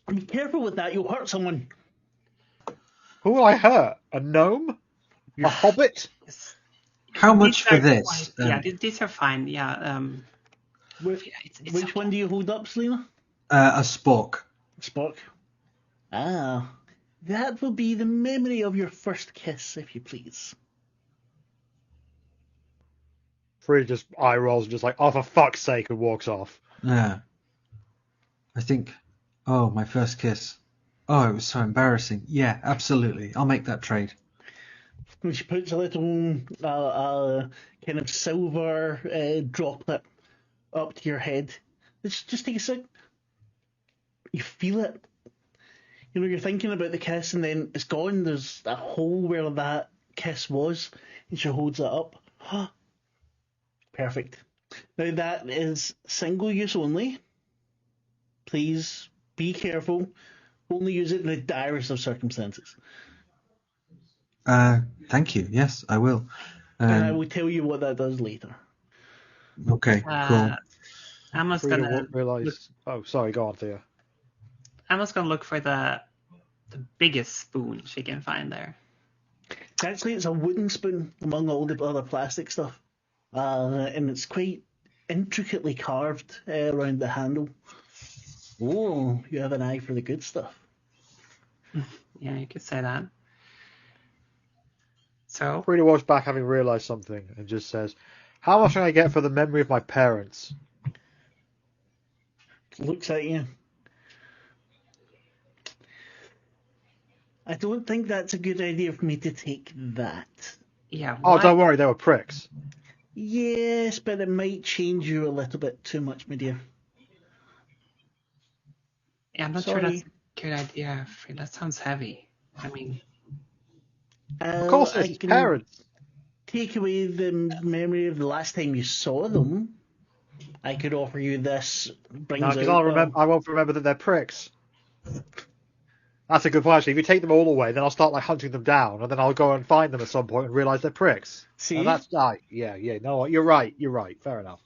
Speaker 1: Be careful with that, you'll hurt someone.
Speaker 4: Who will I hurt? A gnome? A hobbit?
Speaker 2: How much
Speaker 3: These
Speaker 2: for
Speaker 3: are
Speaker 2: this?
Speaker 3: quite- these are fine. Yeah.
Speaker 1: Which,
Speaker 3: It's
Speaker 1: which one do you hold up, Selena?
Speaker 2: A spork.
Speaker 1: Spock. Ah, that will be the memory of your first kiss, if you please.
Speaker 4: Free just eye rolls and just like, oh, for fuck's sake, and walks off.
Speaker 2: Yeah. I think. Oh, my first kiss. Oh, it was so embarrassing. Yeah, absolutely. I'll make that trade.
Speaker 1: When she puts a little kind of silver droplet up to your head, just take a sec. You feel it. You know, you're thinking about the kiss and then it's gone. There's a hole where that kiss was, and she holds it up. Perfect. Now that is single use only. Please be careful. Only use it in the direst of circumstances.
Speaker 2: Thank you. Yes, I will.
Speaker 1: And I will tell you what that does later.
Speaker 2: Okay, cool.
Speaker 3: Emma's
Speaker 4: Frida
Speaker 3: gonna
Speaker 4: realize. Oh, sorry. Go on, Thea.
Speaker 3: look for the biggest spoon she can find there.
Speaker 1: Actually, it's a wooden spoon among all the other plastic stuff. And it's quite intricately carved around the handle. Oh, you have an eye for the good stuff.
Speaker 3: Yeah, you could say that. So,
Speaker 4: Frida walks back having realized something and just says, "How much can I get for the memory of my parents?"
Speaker 1: Looks at you. I don't think that's a good idea for me to take that.
Speaker 3: yeah.
Speaker 4: Oh,
Speaker 3: What?
Speaker 4: don't worry, they were pricks.
Speaker 1: Yes, but it might change you a little bit too much, my dear.
Speaker 3: Yeah, I'm not sure that's
Speaker 1: Sorry.
Speaker 3: a good idea. That sounds heavy. I mean,
Speaker 4: Of course,
Speaker 1: I
Speaker 4: it's his
Speaker 1: can
Speaker 4: parents.
Speaker 1: take away the memory of the last time you saw them. I could offer you this.
Speaker 4: No,
Speaker 1: Brings
Speaker 4: because
Speaker 1: out.
Speaker 4: I won't remember that they're pricks. That's a good point, actually. If you take them all away, then I'll start like hunting them down, and then I'll go and find them at some point and realize they're pricks.
Speaker 1: See?
Speaker 4: And that's yeah. No, you're right. You're right. Fair enough.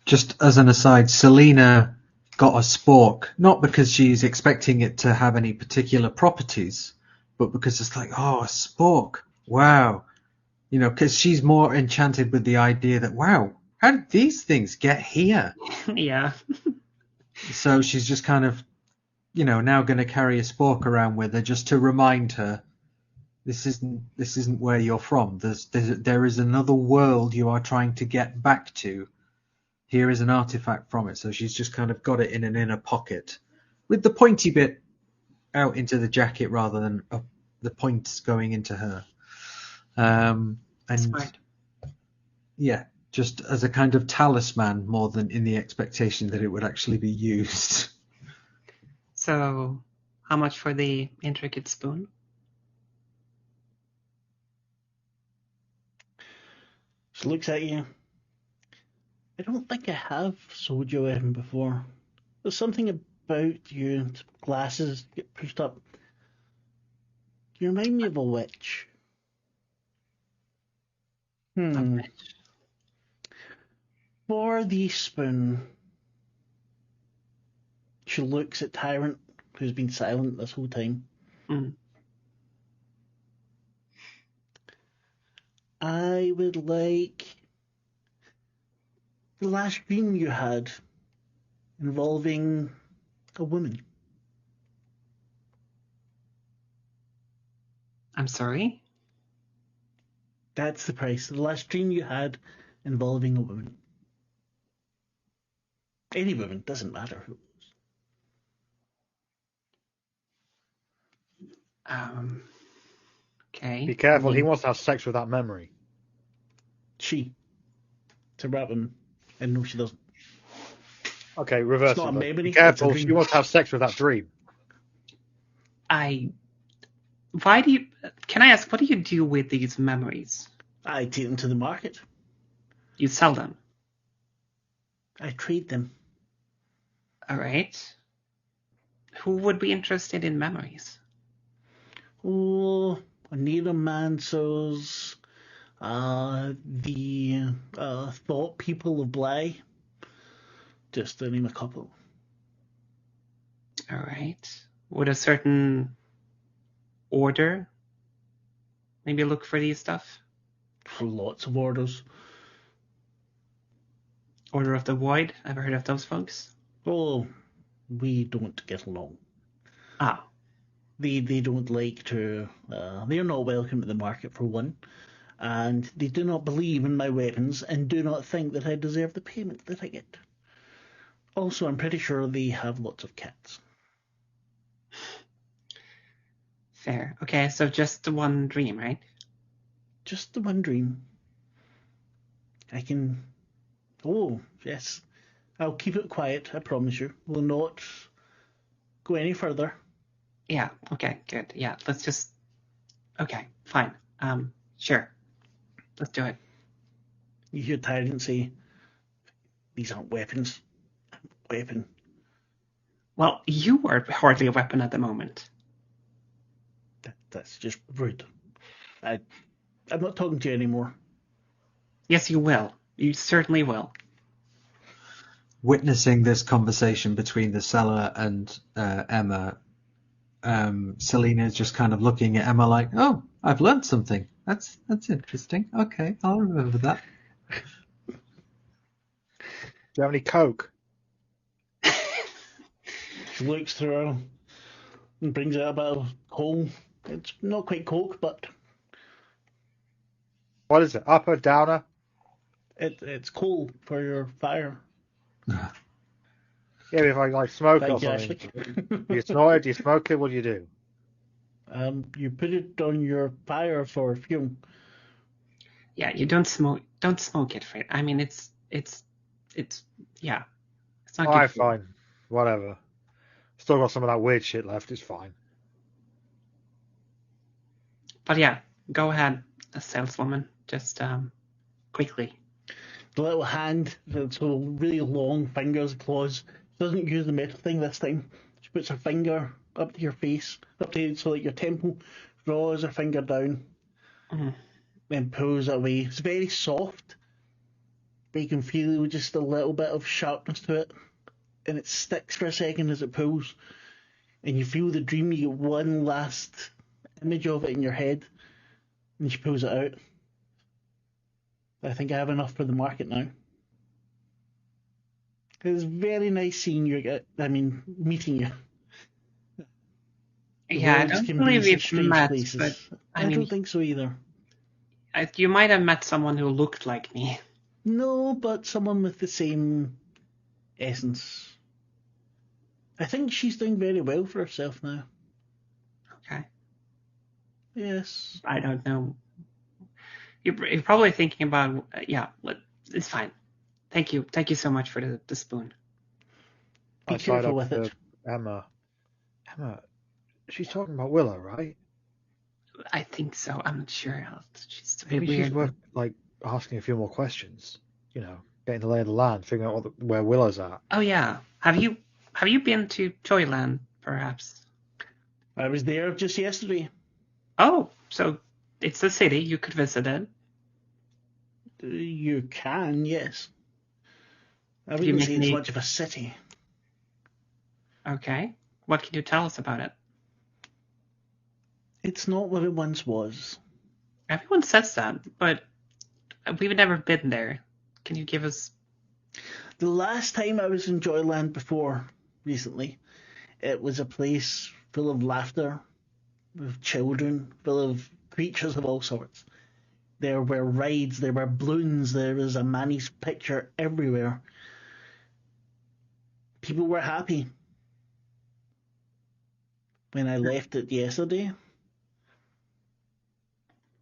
Speaker 2: Just as an aside, Selena got a spork, not because she's expecting it to have any particular properties, but because it's like, oh, a spork. Wow. You know, because she's more enchanted with the idea that, wow, how did these things get here?
Speaker 3: yeah.
Speaker 2: So she's just kind of, now going to carry a spork around with her just to remind her this isn't where you're from. There is another world you are trying to get back to. Here is an artifact from it. So she's just kind of got it in an inner pocket with the pointy bit out into the jacket rather than the points going into her. And
Speaker 3: Smart.
Speaker 2: yeah, just as a kind of talisman more than in the expectation that it would actually be used.
Speaker 3: So, how much for the intricate spoon?
Speaker 1: She looks at you. I don't think I have sold you a weapon before. There's something about you. Glasses get pushed up. You remind me of a witch.
Speaker 3: Okay.
Speaker 1: For the spoon, she looks at Tyrant, who's been silent this whole time.
Speaker 3: Mm.
Speaker 1: I would like the last dream you had involving a woman.
Speaker 3: I'm sorry?
Speaker 1: That's the price. The last dream you had involving a woman. Any woman, doesn't matter who.
Speaker 3: Okay.
Speaker 4: Be careful. He wants to have sex with that memory.
Speaker 1: She. To wrap him. And no, she doesn't.
Speaker 4: Okay, reverse
Speaker 1: It's not
Speaker 4: it.
Speaker 1: a memory,
Speaker 4: Be
Speaker 1: it's a
Speaker 4: careful.
Speaker 1: dream.
Speaker 4: She wants to have sex with that dream.
Speaker 3: Why do you... Can I ask, what do you do with these memories?
Speaker 1: I take them to the market.
Speaker 3: You sell them.
Speaker 1: I trade them.
Speaker 3: All right. Who would be interested in memories?
Speaker 1: Oh, Neuromancers, the Thought People of Bly, just to name a couple.
Speaker 3: All right. Would a certain order maybe look for these stuff?
Speaker 1: For lots of orders.
Speaker 3: Order of the Void? Ever heard of those folks?
Speaker 1: Oh, we don't get along.
Speaker 3: Ah.
Speaker 1: They don't like to. They are not welcome at the market for one, and they do not believe in my weapons and do not think that I deserve the payment that I get. Also, I'm pretty sure they have lots of cats.
Speaker 3: Fair. Okay, so just the one dream, right?
Speaker 1: Just the one dream. I can. Oh, yes. I'll keep it quiet, I promise you. Will not go any further.
Speaker 3: Yeah, okay, good. Yeah, let's just... Okay, fine. Sure. Let's do it.
Speaker 1: You hear Tyrant say, these aren't weapons. Weapon.
Speaker 3: Well, you are hardly a weapon at the moment.
Speaker 1: That's just rude. I'm not talking to you anymore.
Speaker 3: Yes, you will. You certainly will.
Speaker 2: Witnessing this conversation between the seller and Emma, Selina's just kind of looking at Emma like, "Oh, I've learned something. That's interesting. Okay, I'll remember that."
Speaker 4: Do you have any coke?
Speaker 1: She looks through her and brings out a bit of coal. It's not quite coke, but
Speaker 4: What is it? Upper, downer?
Speaker 1: it's coal for your fire.
Speaker 4: Yeah, if I like smoke it or
Speaker 1: Thank you,
Speaker 4: something.
Speaker 1: Ashleigh.
Speaker 4: Do you snort it? Do you smoke it? What do you do?
Speaker 1: You put it on your fire for fuel.
Speaker 3: Yeah, you don't smoke. Don't smoke it, Fred. I mean, it's yeah. It's not
Speaker 4: Alright,
Speaker 3: good for you.
Speaker 4: fine. Whatever. Still got some of that weird shit left. It's fine.
Speaker 3: But yeah, go ahead, a saleswoman. Just quickly.
Speaker 1: The little hand, that's so really long fingers, claws. She doesn't use the metal thing this time. She puts her finger up to your face, up to so that your temple, draws her finger down,
Speaker 3: Mhm.
Speaker 1: then pulls it away. It's very soft, but you can feel just a little bit of sharpness to it, and it sticks for a second as it pulls, and you feel the dream. You get one last image of it in your head, and she pulls it out. I think I have enough for the market now. It's very nice seeing you. Meeting you.
Speaker 3: Yeah, I
Speaker 1: Roads
Speaker 3: don't
Speaker 1: can
Speaker 3: believe
Speaker 1: be
Speaker 3: we've
Speaker 1: such strange
Speaker 3: met,
Speaker 1: places.
Speaker 3: but
Speaker 1: I
Speaker 3: mean,
Speaker 1: don't think so either.
Speaker 3: you might have met someone who looked like me.
Speaker 1: No, but someone with the same essence. I think she's doing very well for herself now.
Speaker 3: Okay.
Speaker 1: Yes.
Speaker 3: I don't know. You're probably thinking about yeah. It's fine. Thank you. Thank you so much for the spoon.
Speaker 1: Be
Speaker 4: I tied
Speaker 1: careful
Speaker 4: up
Speaker 1: with
Speaker 4: to
Speaker 1: it.
Speaker 4: Emma. Emma, she's talking about Willow, right?
Speaker 3: I think so. I'm not sure. She's a bit
Speaker 4: Maybe she's
Speaker 3: weird.
Speaker 4: worth like asking a few more questions. You know, getting the lay of the land, figuring out where Willow's at.
Speaker 3: Oh yeah. Have you been to Toyland perhaps?
Speaker 1: I was there just yesterday.
Speaker 3: Oh, so it's a city. You could visit it.
Speaker 1: You can, yes. I
Speaker 3: Could you
Speaker 1: wouldn't
Speaker 3: make
Speaker 1: say it's
Speaker 3: me?
Speaker 1: much of a city.
Speaker 3: Okay. What can you tell us about it?
Speaker 1: It's not what it once was.
Speaker 3: Everyone says that, but we've never been there. Can you give us?
Speaker 1: The last time I was in Joyland before, recently, it was a place full of laughter, with children, full of creatures of all sorts. There were rides, there were balloons, there was a Manny's picture everywhere. People were happy. When I left it yesterday,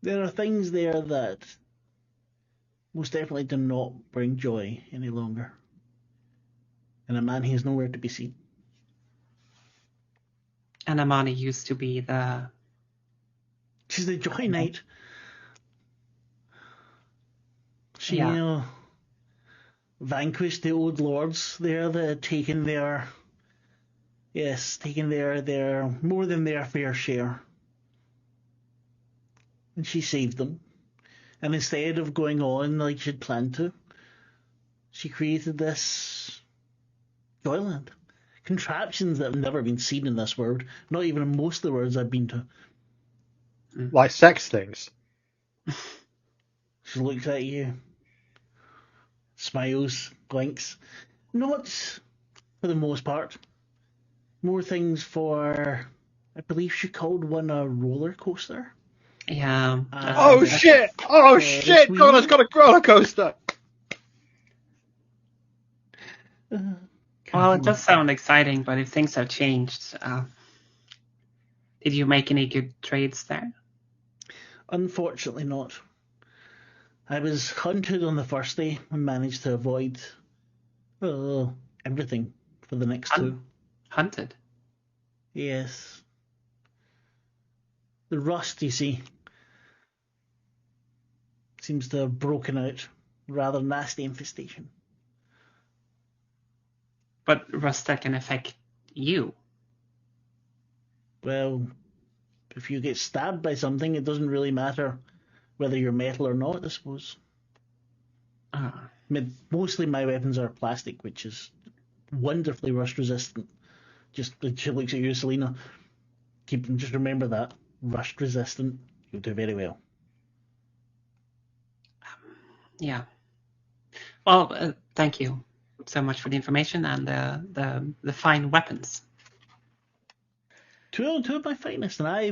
Speaker 1: there are things there that most definitely do not bring joy any longer. And a man is nowhere to be seen.
Speaker 3: And Amani used to be the.
Speaker 1: She's the Joy Knight. She,
Speaker 3: Yeah.
Speaker 1: Vanquished the old lords there that had taken their more than their fair share. And she saved them. And instead of going on like she'd planned to, she created this Joyland. Contraptions that have never been seen in this world, not even in most of the worlds I've been to.
Speaker 4: Like sex things.
Speaker 1: She looks at you, smiles, blinks. Not for the most part. More things for, I believe she called one a roller coaster.
Speaker 3: Yeah.
Speaker 4: Oh shit! Oh shit!
Speaker 1: Wheel.
Speaker 4: Donna's got a roller coaster.
Speaker 3: Well, it does sound exciting, but if things have changed, did you make any good trades there?
Speaker 1: Unfortunately not. I was hunted on the first day and managed to avoid everything for the next two.
Speaker 3: Hunted?
Speaker 1: Yes. The rust, you see, seems to have broken out. Rather nasty infestation.
Speaker 3: But rust that can affect You.
Speaker 1: Well, if you get stabbed by something, it doesn't really matter whether you're metal or not, I suppose.
Speaker 3: Ah.
Speaker 1: Mostly my weapons are plastic, which is wonderfully rust resistant. Just she looks at you, Selena. Just remember that. Rust resistant. You'll do very well.
Speaker 3: Yeah. Well, thank you so much for the information and the fine weapons.
Speaker 1: Two of my finest, and I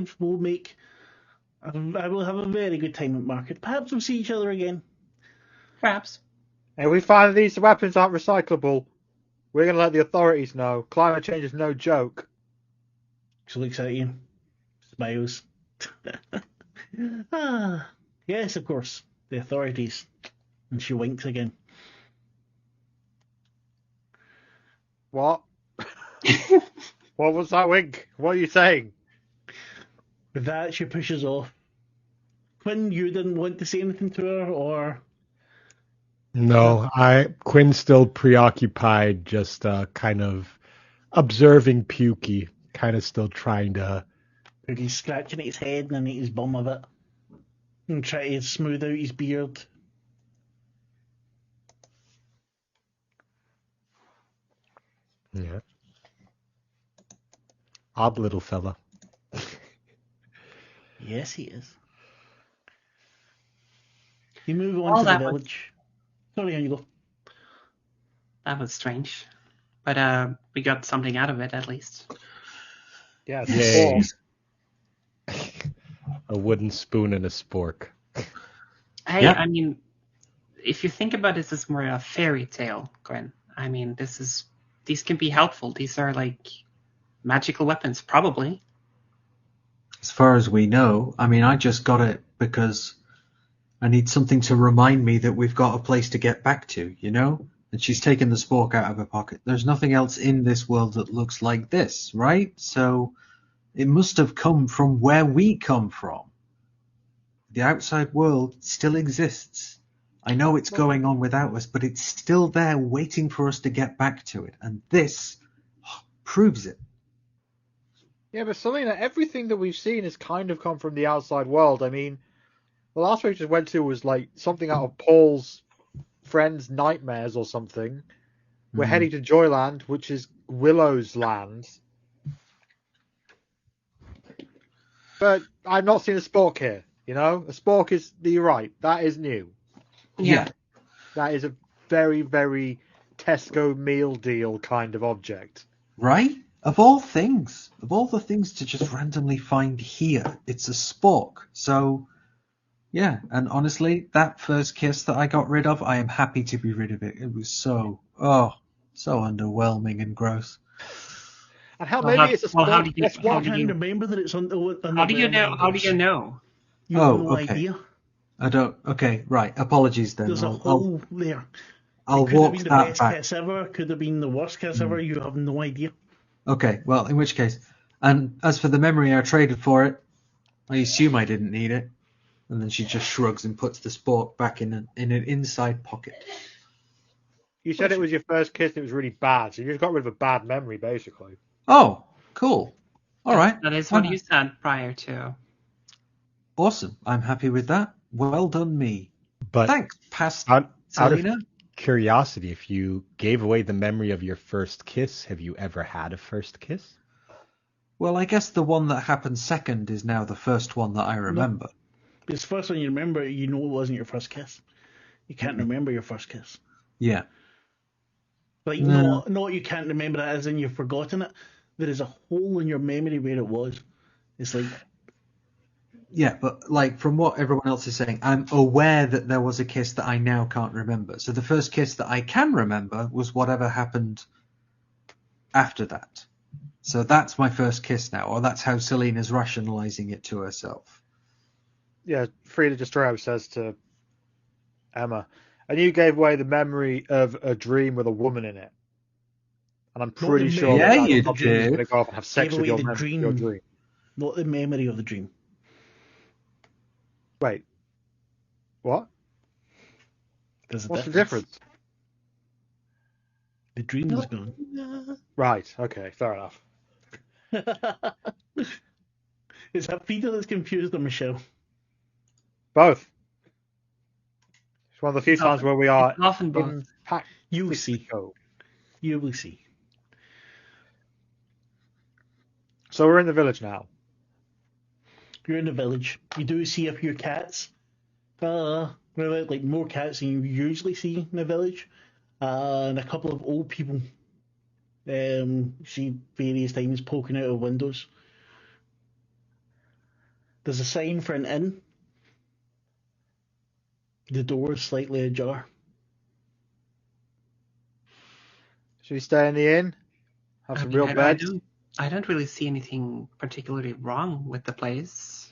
Speaker 1: will have a very good time at market. Perhaps we'll see each other again.
Speaker 3: Perhaps.
Speaker 4: And we find that these weapons aren't recyclable, we're going to let the authorities know. Climate change is no joke.
Speaker 1: She looks at you, smiles. Yes, of course, the authorities. And she winks again.
Speaker 4: What? What was that wink? What are you saying?
Speaker 1: With that, she pushes off. Quinn, you didn't want to say anything to her, or?
Speaker 5: No, Quinn's still preoccupied, just kind of observing Pukey, kind of still trying to.
Speaker 1: He's scratching at his head and at his bum a bit, and trying to smooth out his beard.
Speaker 5: Yeah. Odd little fella.
Speaker 1: Yes, he is. You move on to the village. Sorry, here you go.
Speaker 3: That was strange. But we got something out of it, at least.
Speaker 4: Yeah,
Speaker 5: Yay. A wooden spoon and a spork.
Speaker 3: Hey,
Speaker 2: Yeah.
Speaker 3: I mean, if you think about this as more a fairy tale, Gwen, I mean, these can be helpful. These are like magical weapons, probably.
Speaker 2: As far as we know, I mean, I just got it because I need something to remind me that we've got a place to get back to, you know? And she's taken the spork out of her pocket. There's nothing else in this world that looks like this, right? So it must have come from where we come from. The outside world still exists. I know it's going on without us, but it's still there waiting for us to get back to it. And this proves it.
Speaker 4: Yeah, but Selena, everything that we've seen has kind of come from the outside world. I mean, the last one we just went to was like something out of Paul's friend's nightmares or something. We're heading to Joyland, which is Willow's land. But I've not seen a spork here, you know? A spork is, you're right, that is new.
Speaker 3: Yeah.
Speaker 4: That is a very, very Tesco meal deal kind of object.
Speaker 2: Right? Of all the things to just randomly find here, it's a spork. So, yeah, and honestly, that first kiss that I got rid of, I am happy to be rid of it. It was so underwhelming and gross.
Speaker 4: And hell,
Speaker 3: Well,
Speaker 4: maybe it's a spork.
Speaker 3: how do you-
Speaker 4: Guess what?
Speaker 1: I can't remember that it's on the.
Speaker 3: How do you know? How do you know?
Speaker 1: You have no
Speaker 2: okay.
Speaker 1: idea.
Speaker 2: I don't. Okay, right. Apologies then.
Speaker 1: There's a
Speaker 2: I'll
Speaker 1: hole there.
Speaker 2: I'll
Speaker 1: Could have
Speaker 2: walk
Speaker 1: been the
Speaker 2: that
Speaker 1: best
Speaker 2: back.
Speaker 1: kiss ever. Could have been the worst kiss ever. You have no idea.
Speaker 2: Okay, well, in which case, and as for the memory I traded for it, I assume I didn't need it. And then she just shrugs and puts the spork back in an inside pocket.
Speaker 4: You said it was your first kiss and it was really bad, so you just got rid of a bad memory, basically.
Speaker 2: Oh, cool. All right.
Speaker 3: That is what you said prior to.
Speaker 2: Awesome. I'm happy with that. Well done, me.
Speaker 5: But
Speaker 2: Thanks, past
Speaker 5: out of
Speaker 2: Selena.
Speaker 5: curiosity, if you gave away the memory of your first kiss, have you ever had a first kiss?
Speaker 2: Well, I guess the one that happened second is now the first one that I remember.
Speaker 1: It's the first one you remember. You know it wasn't your first kiss. You can't remember your first kiss.
Speaker 2: Yeah.
Speaker 1: Like,
Speaker 2: No.
Speaker 1: not you can't remember it as in you've forgotten it. There is a hole in your memory where it was. It's like...
Speaker 2: Yeah, but like from what everyone else is saying, I'm aware that there was a kiss that I now can't remember. So the first kiss that I can remember was whatever happened after that. So that's my first kiss now, or that's how Selena's rationalizing it to herself.
Speaker 4: Yeah, Frida just straight up says to Emma, and you gave away the memory of a dream with a woman in it. And I'm pretty sure
Speaker 2: Yeah,
Speaker 4: that
Speaker 2: you
Speaker 4: going
Speaker 2: did.
Speaker 4: to go off and have sex
Speaker 1: Gave
Speaker 4: with
Speaker 1: away
Speaker 4: your
Speaker 1: the
Speaker 4: your
Speaker 1: dream.
Speaker 4: dream.
Speaker 1: Not the memory of the dream.
Speaker 4: Wait. What?
Speaker 1: There's a
Speaker 4: What's the difference?
Speaker 1: The dream is gone.
Speaker 4: Right. Okay. Fair enough.
Speaker 1: Is that Peter that's confused or Michelle?
Speaker 4: Both. It's one of the few
Speaker 3: It's
Speaker 4: times
Speaker 3: often-
Speaker 4: where we are
Speaker 3: it's often both.
Speaker 4: in pack.
Speaker 1: You will see. You will see.
Speaker 4: So we're in the village now.
Speaker 1: You're in the village. You do see a few cats. Like more cats than you usually see in the village. And a couple of old people. See various times poking out of windows. There's a sign for an inn. The door is slightly ajar.
Speaker 4: Should we stay in the inn? Have
Speaker 3: I
Speaker 4: some
Speaker 3: mean,
Speaker 4: real beds?
Speaker 3: I don't really see anything particularly wrong with the place.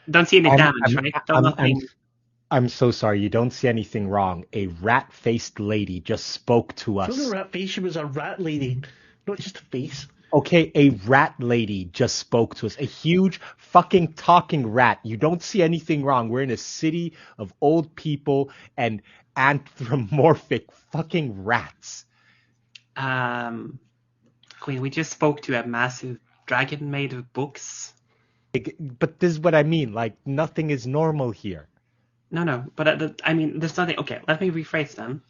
Speaker 3: Don't see any damage, right? Nothing.
Speaker 5: I'm so sorry. You don't see anything wrong. A rat-faced lady just spoke to
Speaker 1: She wasn't
Speaker 5: us.
Speaker 1: a rat face, she was a rat lady. Not just a face.
Speaker 5: Okay, a rat lady just spoke to us. A huge fucking talking rat. You don't see anything wrong. We're in a city of old people and anthropomorphic fucking rats.
Speaker 3: Queen, we just spoke to a massive dragon made of books.
Speaker 5: But this is what I mean. Like, nothing is normal here.
Speaker 3: No, but I mean, there's nothing. Okay, let me rephrase them,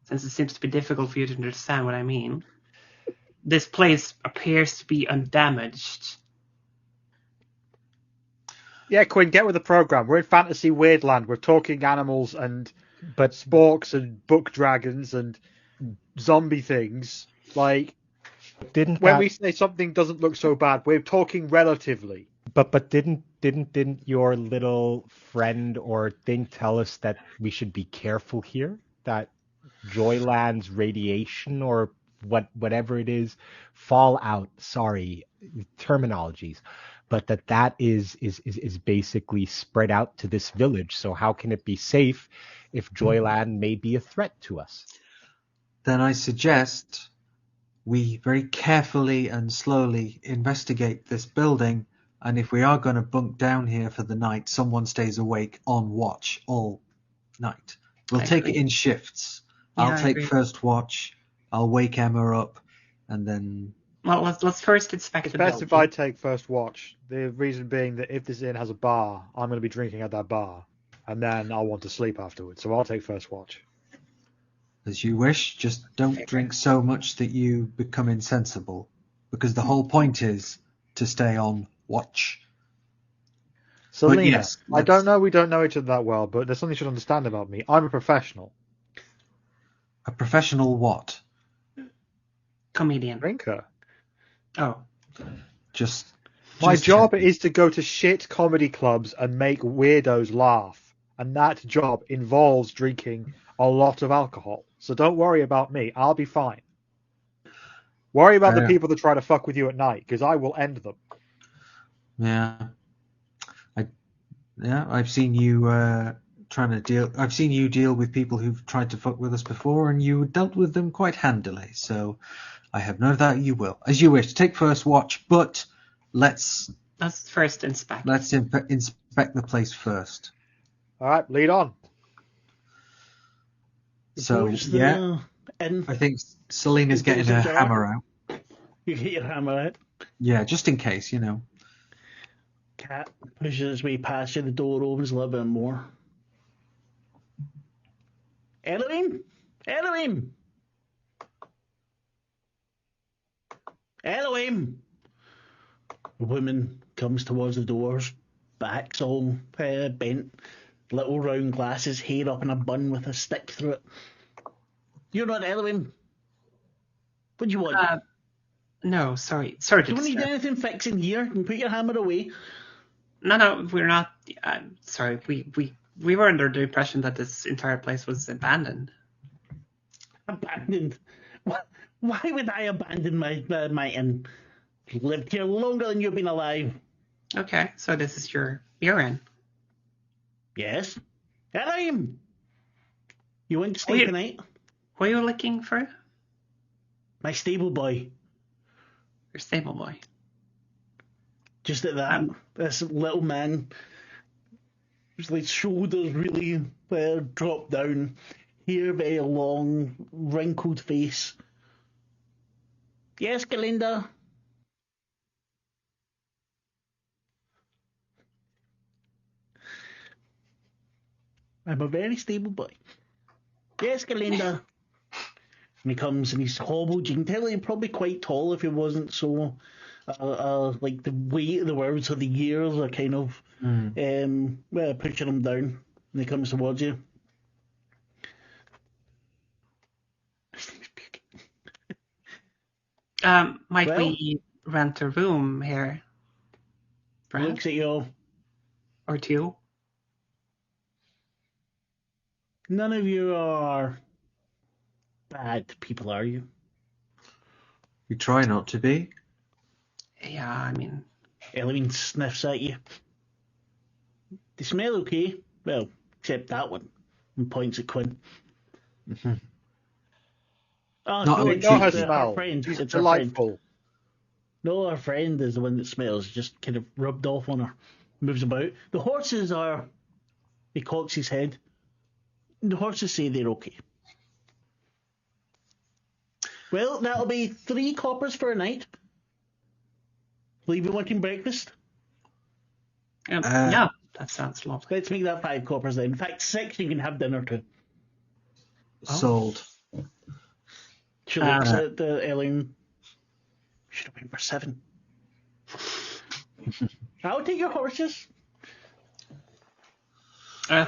Speaker 3: since it seems to be difficult for you to understand what I mean. This place appears to be undamaged.
Speaker 4: Yeah, Quinn, get with the program. We're in fantasy weirdland. We're talking animals and sporks and book dragons and zombie things. Like, when we say something doesn't look so bad, we're talking relatively.
Speaker 5: But didn't your little friend or thing tell us that we should be careful here? That Joyland's radiation or whatever it is, fallout, sorry, terminologies, but that is basically spread out to this village. So how can it be safe if Joyland may be a threat to us?
Speaker 2: Then I suggest we very carefully and slowly investigate this building, and if we are going to bunk down here for the night, someone stays awake on watch all night. We'll take it in shifts.
Speaker 3: Yeah,
Speaker 2: I'll take first watch. I'll wake Emma up, and then...
Speaker 3: Well, let's first inspect the
Speaker 4: Best if
Speaker 3: building.
Speaker 4: I take first watch. The reason being that if this inn has a bar, I'm going to be drinking at that bar, and then I'll want to sleep afterwards. So I'll take first watch.
Speaker 2: As you wish, just don't drink so much that you become insensible, because the whole point is to stay on watch.
Speaker 4: Selena,
Speaker 2: yes,
Speaker 4: I don't know we don't know each other that well, but there's something you should understand about me. I'm a professional.
Speaker 2: A professional what?
Speaker 3: Comedian.
Speaker 4: Drinker.
Speaker 3: Oh.
Speaker 4: My job
Speaker 2: checking.
Speaker 4: is to go to shit comedy clubs and make weirdos laugh. And that job involves drinking a lot of alcohol. So don't worry about me. I'll be fine. Worry about the people that try to fuck with you at night, because I will end them.
Speaker 2: Yeah. I've seen you I've seen you deal with people who've tried to fuck with us before, and you dealt with them quite handily. So I have no doubt you will. As you wish, take first watch, but let's
Speaker 3: first inspect.
Speaker 2: Let's inspect the place first.
Speaker 4: All right, lead on.
Speaker 2: So
Speaker 1: I
Speaker 2: think Selena's getting her hammer out.
Speaker 1: You get your hammer out.
Speaker 2: Yeah, just in case, you know.
Speaker 1: Cat pushes his way past you, the door opens a little bit more. Elohim! Elohim! Elohim! A woman comes towards the doors, back's all bent, little round glasses, hair up in a bun with a stick through it. You're not Elohim. What do you want?
Speaker 3: No, sorry
Speaker 1: Do
Speaker 3: to
Speaker 1: you need
Speaker 3: disturb.
Speaker 1: anything fixing here? You can put your hammer away.
Speaker 3: No, we're not. Sorry, we were under the impression that this entire place was abandoned.
Speaker 1: Abandoned? Why would I abandon my inn? I've lived here longer than you've been alive.
Speaker 3: Okay, so this is your inn.
Speaker 1: Yes. Elohim! You want to stay tonight?
Speaker 3: Who are you looking for?
Speaker 1: My stable boy.
Speaker 3: Your stable boy.
Speaker 1: Just at that, this little man, his like shoulders really dropped down. Here, very long, wrinkled face. Yes, Galinda. I'm a very stable boy. Yes, Galinda. And he comes and he's hobbled. You can tell he's probably quite tall if he wasn't so, like the weight of the words of the years are kind of pushing him down. And he comes towards you. His name is Beauty.
Speaker 3: Might
Speaker 1: Well-
Speaker 3: we rent a room here?
Speaker 1: He
Speaker 3: Perhaps?
Speaker 1: looks at you all.
Speaker 3: Or two?
Speaker 1: None of you are bad people, are you?
Speaker 2: We try not to be.
Speaker 3: Yeah, I mean,
Speaker 1: Eileen sniffs at you. They smell okay. Well, except that one. And points at Quinn. Oh,
Speaker 2: Not
Speaker 1: no,
Speaker 2: a
Speaker 1: it's
Speaker 4: Not her
Speaker 1: it's
Speaker 4: smell.
Speaker 1: her friend.
Speaker 4: She's
Speaker 1: It's her friend.
Speaker 4: delightful.
Speaker 1: No, her friend is the one that smells. Just kind of rubbed off on her. Moves about. The horses are... He cocks his head. The horses say they're okay. Well, that'll be 3 coppers for a night. Leave you wanting breakfast?
Speaker 3: yeah, that sounds lovely.
Speaker 1: Let's make that 5 coppers then. In fact, 6 you can have dinner too.
Speaker 2: Sold.
Speaker 1: She looks at Ellen. Should have went for 7. I'll take your horses.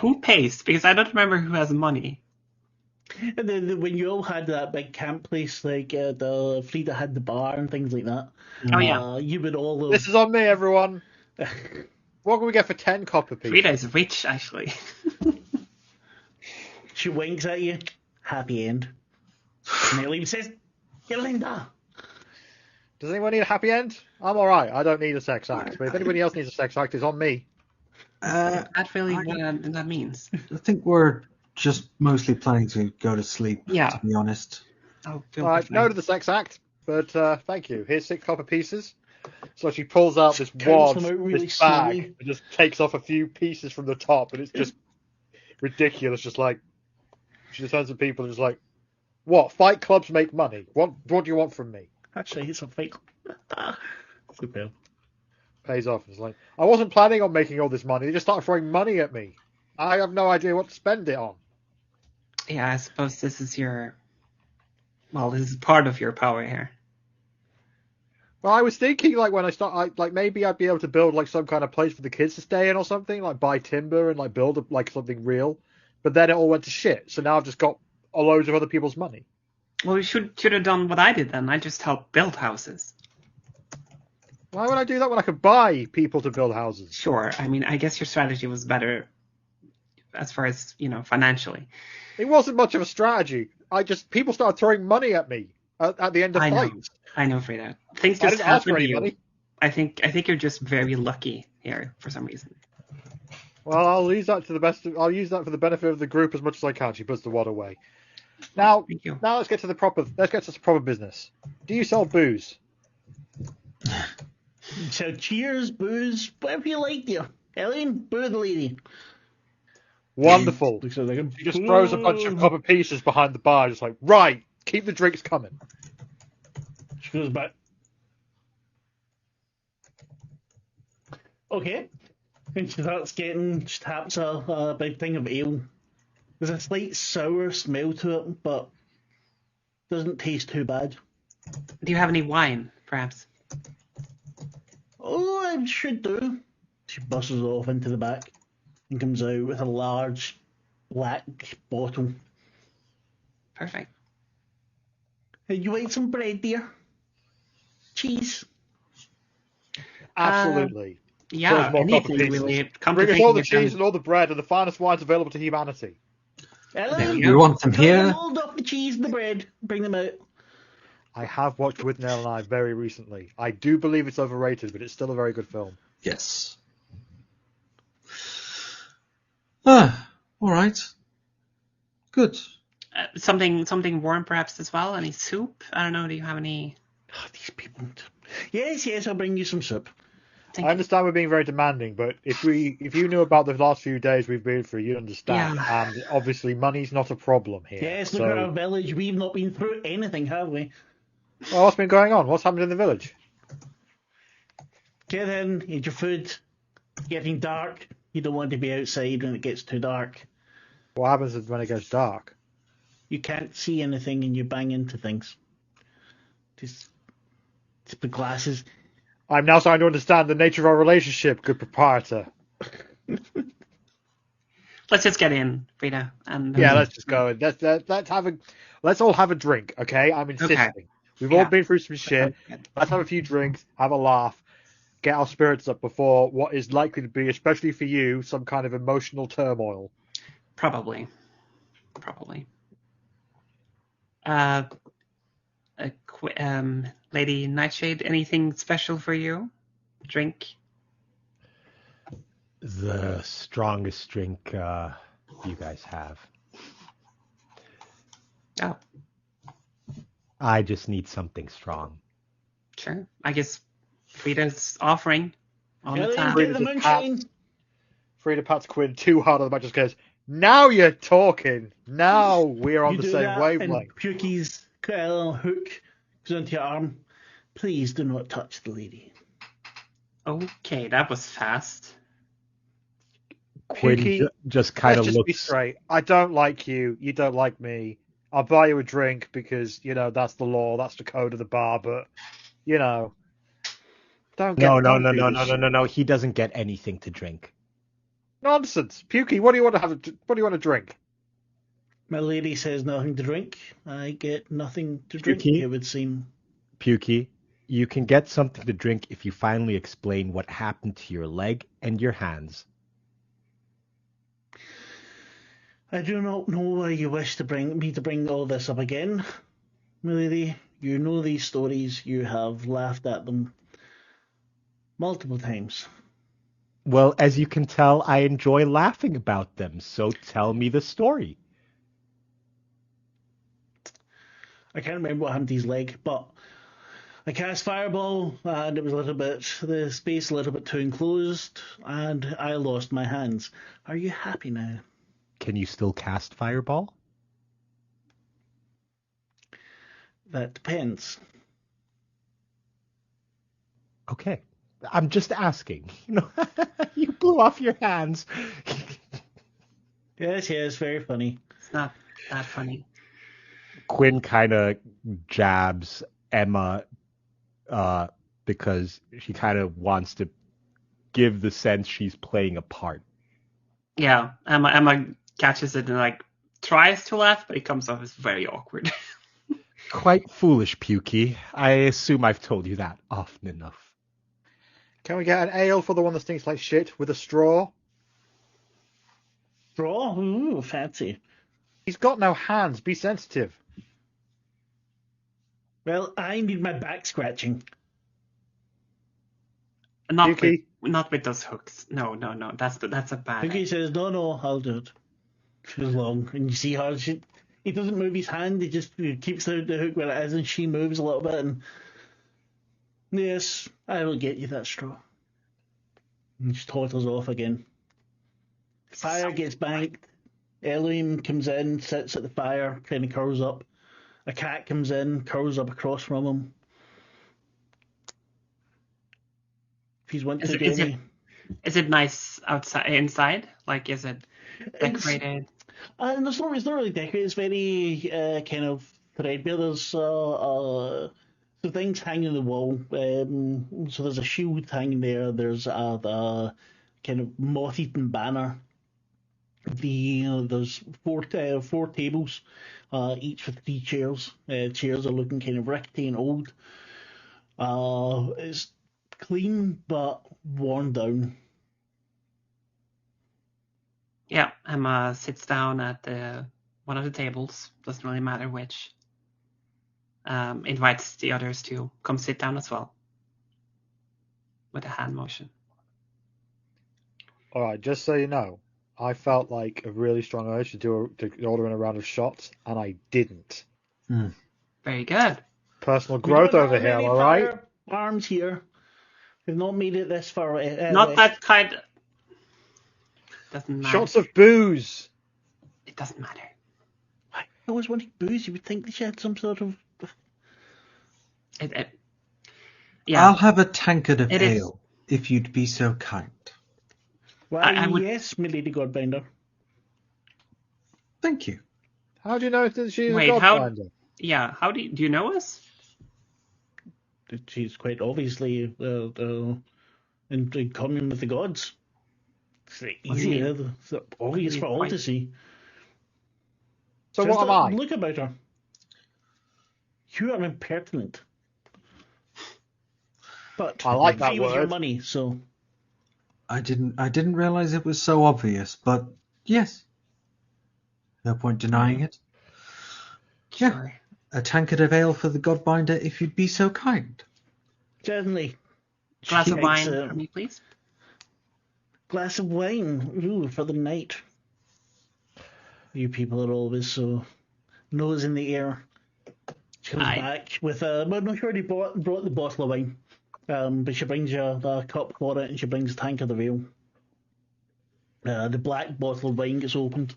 Speaker 3: Who pays? Because I don't remember who has money.
Speaker 1: And then when you all had that big camp place, like the Frida had the bar and things like that.
Speaker 3: Oh, yeah.
Speaker 1: You would all have...
Speaker 4: This is on me, everyone. What can we get for 10 copper pieces?
Speaker 3: Frida is rich, actually.
Speaker 1: She winks at you. Happy end. And Eileen says, Galinda.
Speaker 4: Does anyone need a happy end? I'm alright. I don't need a sex act. But if anybody else needs a sex act, it's on me.
Speaker 3: Not really what that means.
Speaker 2: I think we're just mostly planning to go to sleep,
Speaker 3: Yeah.
Speaker 2: to be honest.
Speaker 3: Oh,
Speaker 4: Alright, no to the sex act. But thank you. Here's 6 copper pieces. So she pulls out this
Speaker 1: Counts
Speaker 4: wad,
Speaker 1: them out really
Speaker 4: this bag,
Speaker 1: slowly.
Speaker 4: and just takes off a few pieces from the top, and it's just ridiculous. Just like she just turns to people and just like, "What? Fight clubs make money. What do you want from me?"
Speaker 1: Actually, it's a fake. Super.
Speaker 4: Pays off. It's like, I wasn't planning on making all this money. They just started throwing money at me. I have no idea what to spend it on.
Speaker 3: Yeah, I suppose this is your... Well, this is part of your power here.
Speaker 4: Well, I was thinking like when I start, like maybe I'd be able to build like some kind of place for the kids to stay in or something, like buy timber and like build like something real. But then it all went to shit. So now I've just got a loads of other people's money.
Speaker 3: Well, you should have done what I did then. I just helped build houses.
Speaker 4: Why would I do that when I could buy people to build houses?
Speaker 3: Sure. I mean, I guess your strategy was better as far as, financially.
Speaker 4: It wasn't much of a strategy. People started throwing money at me at the end of
Speaker 3: I know.
Speaker 4: fights.
Speaker 3: I know, Frida. Things
Speaker 4: I
Speaker 3: just
Speaker 4: didn't ask for
Speaker 3: happen to
Speaker 4: any
Speaker 3: you.
Speaker 4: money.
Speaker 3: I think you're just very lucky here for some reason.
Speaker 4: Well, I'll use that I'll use that for the benefit of the group as much as I can. She puts the wad away. Now,
Speaker 3: Thank you.
Speaker 4: let's get to proper business. Do you sell booze?
Speaker 1: So cheers, booze, whatever you like, dear. Eileen, boo the lady.
Speaker 4: Wonderful.
Speaker 1: Looks like
Speaker 4: She just throws a bunch of copper pieces behind the bar, just like, right, keep the drinks coming.
Speaker 1: She goes back. Okay. And she taps a big thing of ale. There's a slight sour smell to it, but doesn't taste too bad.
Speaker 3: Do you have any wine, perhaps?
Speaker 1: Oh, I should do. She bustles off into the back and comes out with a large black bottle.
Speaker 3: Perfect.
Speaker 1: Hey, you like some bread, dear? Cheese?
Speaker 4: Absolutely.
Speaker 3: Yeah,
Speaker 4: Throws more copper
Speaker 3: anything
Speaker 4: pieces.
Speaker 3: really. Come to
Speaker 4: Bring us
Speaker 3: think
Speaker 4: all
Speaker 3: of
Speaker 4: the
Speaker 3: it,
Speaker 4: cheese and all the bread and the finest wines available to humanity.
Speaker 1: Ellen,
Speaker 3: you
Speaker 2: We want them
Speaker 1: cut the
Speaker 2: here.
Speaker 1: mold off the cheese and the bread. Bring them out.
Speaker 4: I have watched Withnail and I very recently. I do believe it's overrated, but it's still a very good film.
Speaker 2: Yes. Ah, all right. Good.
Speaker 3: something warm, perhaps as well. Any soup? I don't know. Do you have any?
Speaker 1: Oh, these people. Yes, I'll bring you some soup.
Speaker 4: I understand we're being very demanding, but if you knew about the last few days we've been through, you'd understand.
Speaker 3: Yeah.
Speaker 4: And obviously, money's not a problem here.
Speaker 1: Yes, look at our village. We've not been through anything, have we?
Speaker 4: Well, what's been going on? What's happened in the village?
Speaker 1: Get in, eat your food. Getting dark. You don't want to be outside when it gets too dark.
Speaker 4: What happens when it gets dark?
Speaker 1: You can't see anything and you bang into things. Just the glasses.
Speaker 4: I'm now starting to understand the nature of our relationship, good proprietor.
Speaker 3: Let's just get in, Frida. And
Speaker 4: Yeah, let's just go. Let's all have a drink, okay? I'm insisting.
Speaker 3: Okay.
Speaker 4: We've all been through some shit. Let's have a few drinks, have a laugh, get our spirits up before what is likely to be, especially for you, some kind of emotional turmoil.
Speaker 3: Probably. Lady Nightshade, anything special for you? Drink?
Speaker 5: The strongest drink you guys have.
Speaker 3: Oh,
Speaker 5: I just need something strong.
Speaker 3: sure. I guess Frida's offering all the
Speaker 1: Get
Speaker 3: time.
Speaker 1: the moonshine.
Speaker 4: Frida pats Quinn too hard on the back, just goes, now you're talking. Now we're on
Speaker 1: You
Speaker 4: the
Speaker 1: do
Speaker 4: same
Speaker 1: that,
Speaker 4: wavelength.
Speaker 1: and Pukey's hook goes onto your arm. Please do not touch the lady.
Speaker 3: Okay, that was fast.
Speaker 5: Quinn
Speaker 4: Pukey,
Speaker 5: just kind
Speaker 4: let's
Speaker 5: of
Speaker 4: just be
Speaker 5: looks.
Speaker 4: straight. I don't like you. You don't like me. I'll buy you a drink because, that's the law. That's the code of the bar. But, don't get...
Speaker 5: No. He doesn't get anything to drink.
Speaker 4: Nonsense. Pukey, what do you want to drink?
Speaker 1: My lady says nothing to drink. I get nothing to drink,
Speaker 5: Pukey?
Speaker 1: it would seem.
Speaker 5: Pukey, you can get something to drink if you finally explain what happened to your leg and your hands.
Speaker 1: I do not know why you wish to bring all this up again, my lady. You know these stories. You have laughed at them multiple times.
Speaker 5: Well, as you can tell, I enjoy laughing about them, so tell me the story.
Speaker 1: I can't remember what happened to his leg, but I cast Fireball, and it was the space a little bit too enclosed, and I lost my hands. Are you happy now?
Speaker 5: Can you still cast Fireball?
Speaker 1: That depends.
Speaker 5: Okay. I'm just asking. You blew off your hands.
Speaker 1: Yes, very funny.
Speaker 3: It's not that funny.
Speaker 5: Quinn kind of jabs Emma because she kind of wants to give the sense she's playing a part.
Speaker 3: Yeah, Emma catches it and tries to laugh, but it comes off as very awkward.
Speaker 5: Quite foolish, Pukey. I assume I've told you that often enough.
Speaker 4: Can we get an ale for the one that stinks like shit with a straw?
Speaker 1: Straw? Ooh, fancy.
Speaker 4: He's got no hands. Be sensitive.
Speaker 1: Well, I need my back scratching.
Speaker 3: Not
Speaker 4: Pukey?
Speaker 3: with those hooks. No. That's a bad.
Speaker 1: Pukey says, no, I'll do it. Too long. And you see how he doesn't move his hand, he just keeps the hook where it is, and she moves a little bit, and yes, I will get you that straw. And she totters off again. Fire gets banked. Elohim comes in, sits at the fire, kind of curls up. A cat comes in, curls up across from him. If he's went to Jenny.
Speaker 3: Is it nice outside, inside? Is it decorated?
Speaker 1: It's not really decorated. It's very kind of threadbare. There's some things hanging on the wall. So there's a shield hanging there. There's the kind of moth-eaten banner. There's four tables, each with 3 chairs. Chairs are looking kind of rickety and old. It's clean but worn down.
Speaker 3: Yeah, Emma sits down at one of the tables. Doesn't really matter which. Invites the others to come sit down as well. With a hand motion.
Speaker 4: All right, just so you know, I felt like a really strong urge to order in a round of shots, and I didn't.
Speaker 3: Very good.
Speaker 4: Personal growth over here, all right?
Speaker 1: Arms here. We've not made it this far.
Speaker 3: Not
Speaker 1: west.
Speaker 3: that kind. Doesn't matter.
Speaker 4: Shots of booze.
Speaker 3: It doesn't matter.
Speaker 1: I was wanting booze. You would think they should have some sort of.
Speaker 3: Yeah.
Speaker 2: I'll have a tankard of
Speaker 3: It is-
Speaker 2: ale, if you'd be so kind.
Speaker 1: Why,
Speaker 3: I would-
Speaker 1: yes, milady Godbinder.
Speaker 2: Thank you.
Speaker 4: How do you know that she's
Speaker 3: Wait,
Speaker 4: a
Speaker 3: how-
Speaker 4: godfinder?
Speaker 3: Yeah. How do you know us?
Speaker 1: She's quite obviously in common with the gods. It's
Speaker 3: do you
Speaker 1: easy,
Speaker 3: mean?
Speaker 1: it's obvious
Speaker 3: mean
Speaker 1: for all
Speaker 3: quite?
Speaker 1: to see.
Speaker 4: So
Speaker 1: Just
Speaker 4: what am I?
Speaker 1: Look about her. You are impertinent. But
Speaker 4: I like
Speaker 1: you
Speaker 4: that
Speaker 1: pay with your
Speaker 4: word.
Speaker 1: money, so
Speaker 2: I didn't realize it was so obvious, but yes. No point denying it. Yeah.
Speaker 3: Sure.
Speaker 2: A tankard of ale for the Godbinder, if you'd be so kind.
Speaker 1: certainly.
Speaker 3: Glass of
Speaker 1: She
Speaker 3: wine
Speaker 1: takes,
Speaker 3: for me, please.
Speaker 1: Glass of wine, ooh, for the night. You people are always so nose in the air. She comes back with well, no, she already brought the bottle of wine. But she brings you a cup for it, and she brings a tankard of ale. The black bottle of wine gets opened.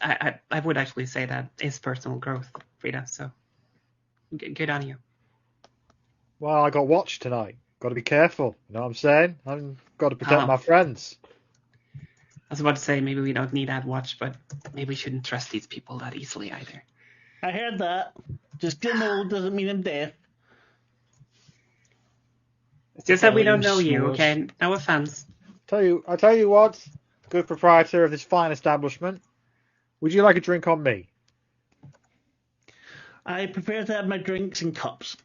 Speaker 3: I would actually say that is personal growth, Frida. So good on you.
Speaker 4: Well, I got watched tonight. Got to be careful. You know what I'm saying? I've got to protect
Speaker 3: Oh.
Speaker 4: my friends.
Speaker 3: I was about to say maybe we don't need that watch, but maybe we shouldn't trust these people that easily either.
Speaker 1: I heard that. Just getting old doesn't mean I'm deaf.
Speaker 3: It's just that we don't
Speaker 1: Telling
Speaker 3: know you,
Speaker 1: snores.
Speaker 3: okay? No offense.
Speaker 4: I tell you what, good proprietor of this fine establishment. Would you like a drink on me?
Speaker 1: I prefer to have my drinks in cups.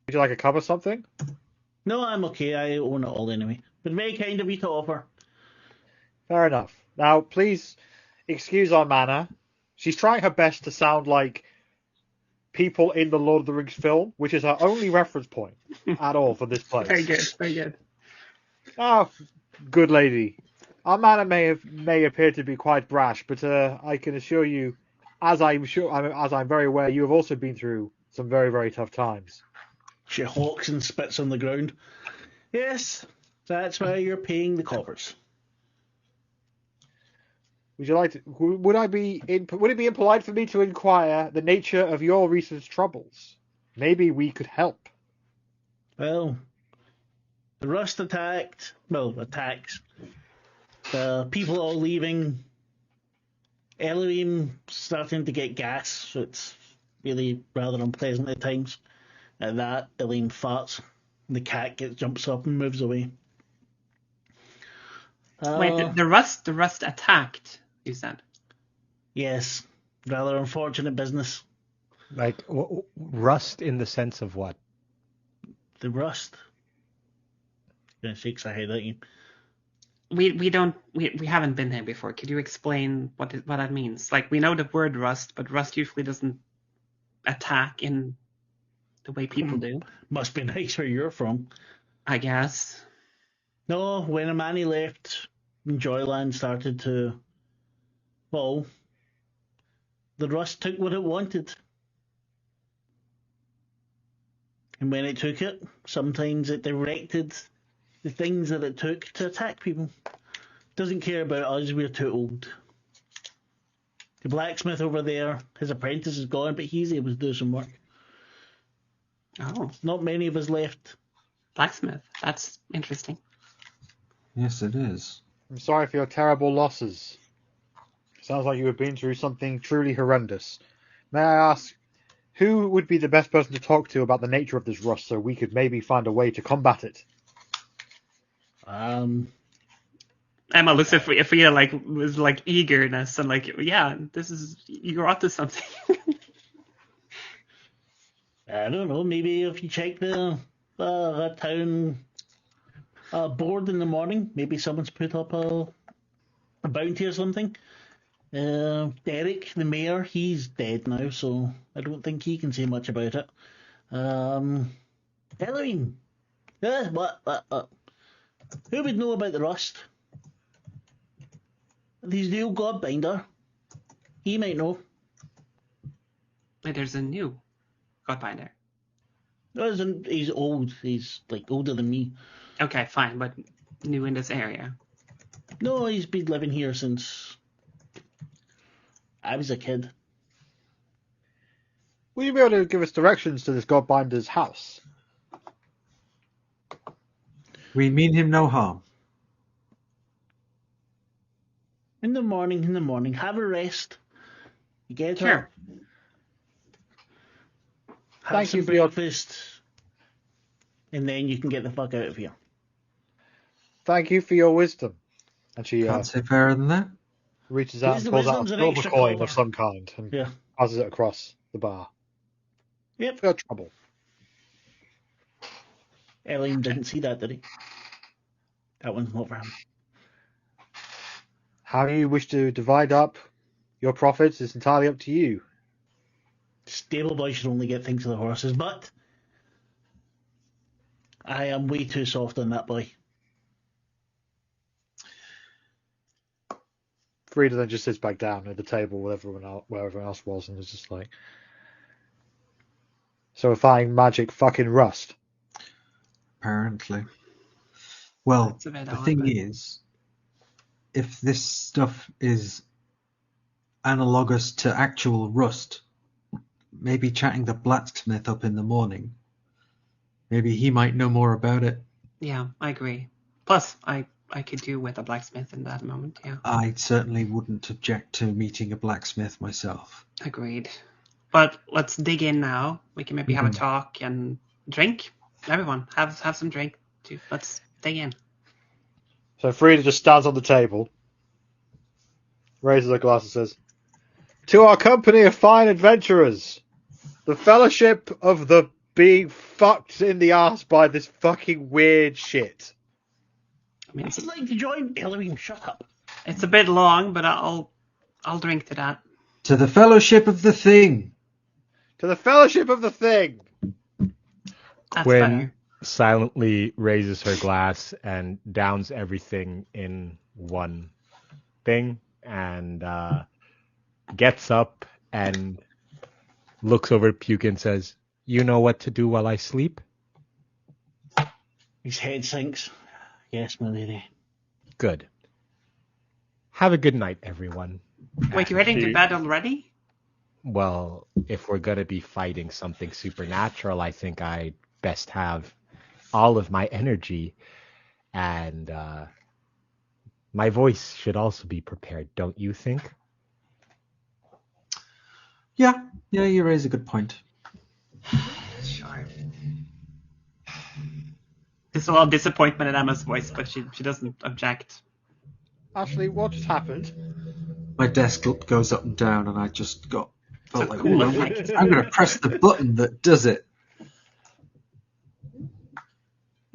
Speaker 4: Would you like a cup or something?
Speaker 1: No, I'm okay. I own it all anyway. But very kind of you to offer.
Speaker 4: Fair enough. Now, please excuse our manner. She's trying her best to sound like people in the Lord of the Rings film, which is her only reference point at all for this place.
Speaker 3: Very good, very good.
Speaker 4: Ah, good lady. Our manner may appear to be quite brash, but I can assure you, as I'm very aware, you have also been through some very, very tough times.
Speaker 1: She hawks and spits on the ground. Yes, that's why you're paying the coppers.
Speaker 4: Would you like to? Would it be impolite for me to inquire the nature of your recent troubles? Maybe we could help.
Speaker 1: Well, the rust attacks. The people are leaving. Elohim starting to get gas, so it's really rather unpleasant at times. At that, Elohim farts. The cat jumps up and moves away.
Speaker 3: Wait, the rust attacked, you said?
Speaker 1: Yes, rather unfortunate business.
Speaker 5: Like rust in the sense of what?
Speaker 1: The rust. Yeah, shakes her head at you.
Speaker 3: We haven't been there before. Could you explain what that means? Like, we know the word rust, but rust usually doesn't attack in the way people do,
Speaker 1: Must be nice where you're from.
Speaker 3: I guess.
Speaker 1: No, when Amani left, Joyland started to fall. The rust took what it wanted. And when it took it, sometimes it directed the things that it took to attack people. Doesn't care about us, we're too old. The blacksmith over there, his apprentice is gone, but he's able to do some work.
Speaker 3: Oh,
Speaker 1: Not many of us left.
Speaker 3: blacksmith. That's interesting.
Speaker 2: Yes, it is.
Speaker 4: I'm sorry for your terrible losses. Sounds like you have been through something truly horrendous. May I ask, who would be the best person to talk to about the nature of this rust so we could maybe find a way to combat it?
Speaker 3: Emma looks at Frida like with like eagerness and like, yeah, you're onto something.
Speaker 1: I don't know, maybe if you check the town board in the morning, maybe someone's put up a bounty or something. Derek, the mayor, he's dead now, so I don't think he can say much about it. Halloween. What? Who would know about the rust? He's the old Godbinder. He might know.
Speaker 3: Wait, there's a new Godbinder?
Speaker 1: He's old. He's like older than me.
Speaker 3: Okay, fine, but new in this area.
Speaker 1: No, he's been living here since I was a kid.
Speaker 4: Will you be able to give us directions to this Godbinder's house?
Speaker 2: We mean him no harm.
Speaker 1: In the morning, have a rest. You get
Speaker 3: Sure.
Speaker 1: up. Have
Speaker 4: Thank
Speaker 1: some
Speaker 4: you for your-
Speaker 1: breakfast. And then you can get the fuck out of here.
Speaker 4: Thank you for your wisdom. And she
Speaker 2: Can't say fairer than that.
Speaker 4: reaches out and
Speaker 1: Wisdom-
Speaker 4: pulls out a
Speaker 1: wisdom's an
Speaker 4: silver
Speaker 1: extra
Speaker 4: coin
Speaker 1: colour.
Speaker 4: of some kind and
Speaker 1: Yeah.
Speaker 4: passes it across the bar.
Speaker 1: Yep.
Speaker 4: For your trouble.
Speaker 1: Elaine didn't see that, did he? That one's not for him.
Speaker 4: How you wish to divide up your profits is entirely up to you.
Speaker 1: Stable boy should only get things to the horses, but I am way too soft on that boy.
Speaker 4: Frida then just sits back down at the table with where everyone else was, and is just like, so we're finding magic fucking rust.
Speaker 2: Apparently. Well,
Speaker 3: That's a bit
Speaker 2: the
Speaker 3: odd,
Speaker 2: thing
Speaker 3: but-
Speaker 2: is, if this stuff is analogous to actual rust, maybe chatting the blacksmith up in the morning, maybe he might know more about it.
Speaker 3: Yeah, I agree. Plus, I could do with a blacksmith in that moment, yeah.
Speaker 2: I certainly wouldn't object to meeting a blacksmith myself.
Speaker 3: Agreed. But let's dig in now. We can maybe have a talk and drink. Everyone, have some drink too. Let's dig in.
Speaker 4: So Frida just stands on the table, raises her glass and says, "To our company of fine adventurers, the fellowship of the being fucked in the ass by this fucking weird shit."
Speaker 3: I mean,
Speaker 1: I'd like to join. Elaine, shut up.
Speaker 3: it's a bit long, but I'll drink to that.
Speaker 2: To the fellowship of the thing.
Speaker 4: To the fellowship of the thing.
Speaker 3: That's
Speaker 5: Quinn
Speaker 3: better.
Speaker 5: silently raises her glass and downs everything in one thing and gets up and looks over at Puke and says, "You know what to do while I sleep?"
Speaker 1: His head sinks. Yes, my lady.
Speaker 5: Good. Have a good night, everyone.
Speaker 3: Wait, you're heading to bed already?
Speaker 5: Well, if we're going to be fighting something supernatural, I think I'd best have all of my energy, and my voice should also be prepared, don't you think?
Speaker 2: Yeah, you raise a good point.
Speaker 3: Sure. There's a lot of disappointment in Emma's voice, but she doesn't object.
Speaker 4: Ashleigh, what just happened?
Speaker 2: My desk goes up and down, and I just felt
Speaker 3: a
Speaker 2: like,
Speaker 3: cool
Speaker 2: "Ooh,
Speaker 3: effect."
Speaker 2: I'm going to press the button that does it.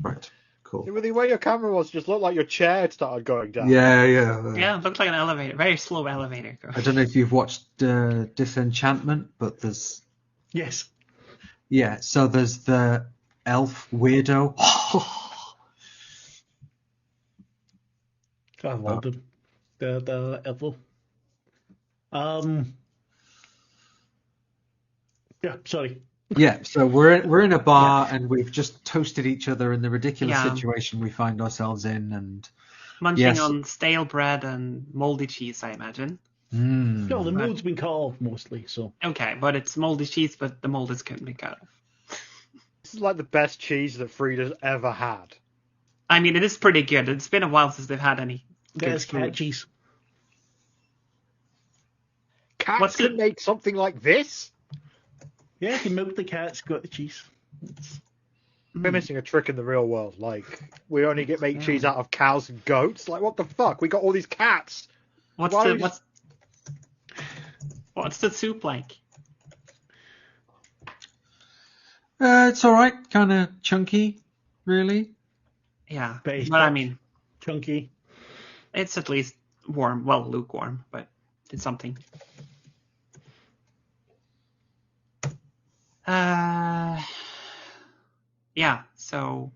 Speaker 2: Right, cool.
Speaker 4: The way your camera was just looked like your chair had started going down.
Speaker 2: Yeah.
Speaker 3: Yeah, it looked like an elevator. Very slow elevator.
Speaker 2: I don't know if you've watched Disenchantment, but there's
Speaker 1: Yes.
Speaker 2: so there's the elf weirdo.
Speaker 1: I loved him. The Evil. Yeah, sorry.
Speaker 2: Yeah, so we're in a bar and we've just toasted each other in the ridiculous
Speaker 3: Yeah.
Speaker 2: situation we find ourselves in, and
Speaker 3: Munching
Speaker 2: Yes.
Speaker 3: on stale bread and moldy cheese, I imagine.
Speaker 1: No, the mold's been cut off mostly, so.
Speaker 3: Okay, but it's moldy cheese, but the mold is couldn't be cut off.
Speaker 4: This is like the best cheese that Frida's ever had.
Speaker 3: I mean, it is pretty good. It's been a while since they've had any good
Speaker 1: There's cat
Speaker 3: food.
Speaker 1: cheese.
Speaker 4: Cats
Speaker 3: What's
Speaker 4: can
Speaker 3: it-
Speaker 4: make something like this?
Speaker 1: Yeah, if you milk the cats, got the cheese. It's-
Speaker 4: We're missing a trick in the real world. Like, we only make cheese out of cows and goats. Like, what the fuck? We got all these cats.
Speaker 3: What's
Speaker 4: Why
Speaker 3: the
Speaker 4: would you-
Speaker 3: what's the soup like?
Speaker 2: it's all right, kind of chunky, really.
Speaker 3: Yeah,
Speaker 1: Very
Speaker 3: but I
Speaker 1: thick.
Speaker 3: mean,
Speaker 1: Chunky.
Speaker 3: it's at least warm. Well, lukewarm, but it's something. Yeah, so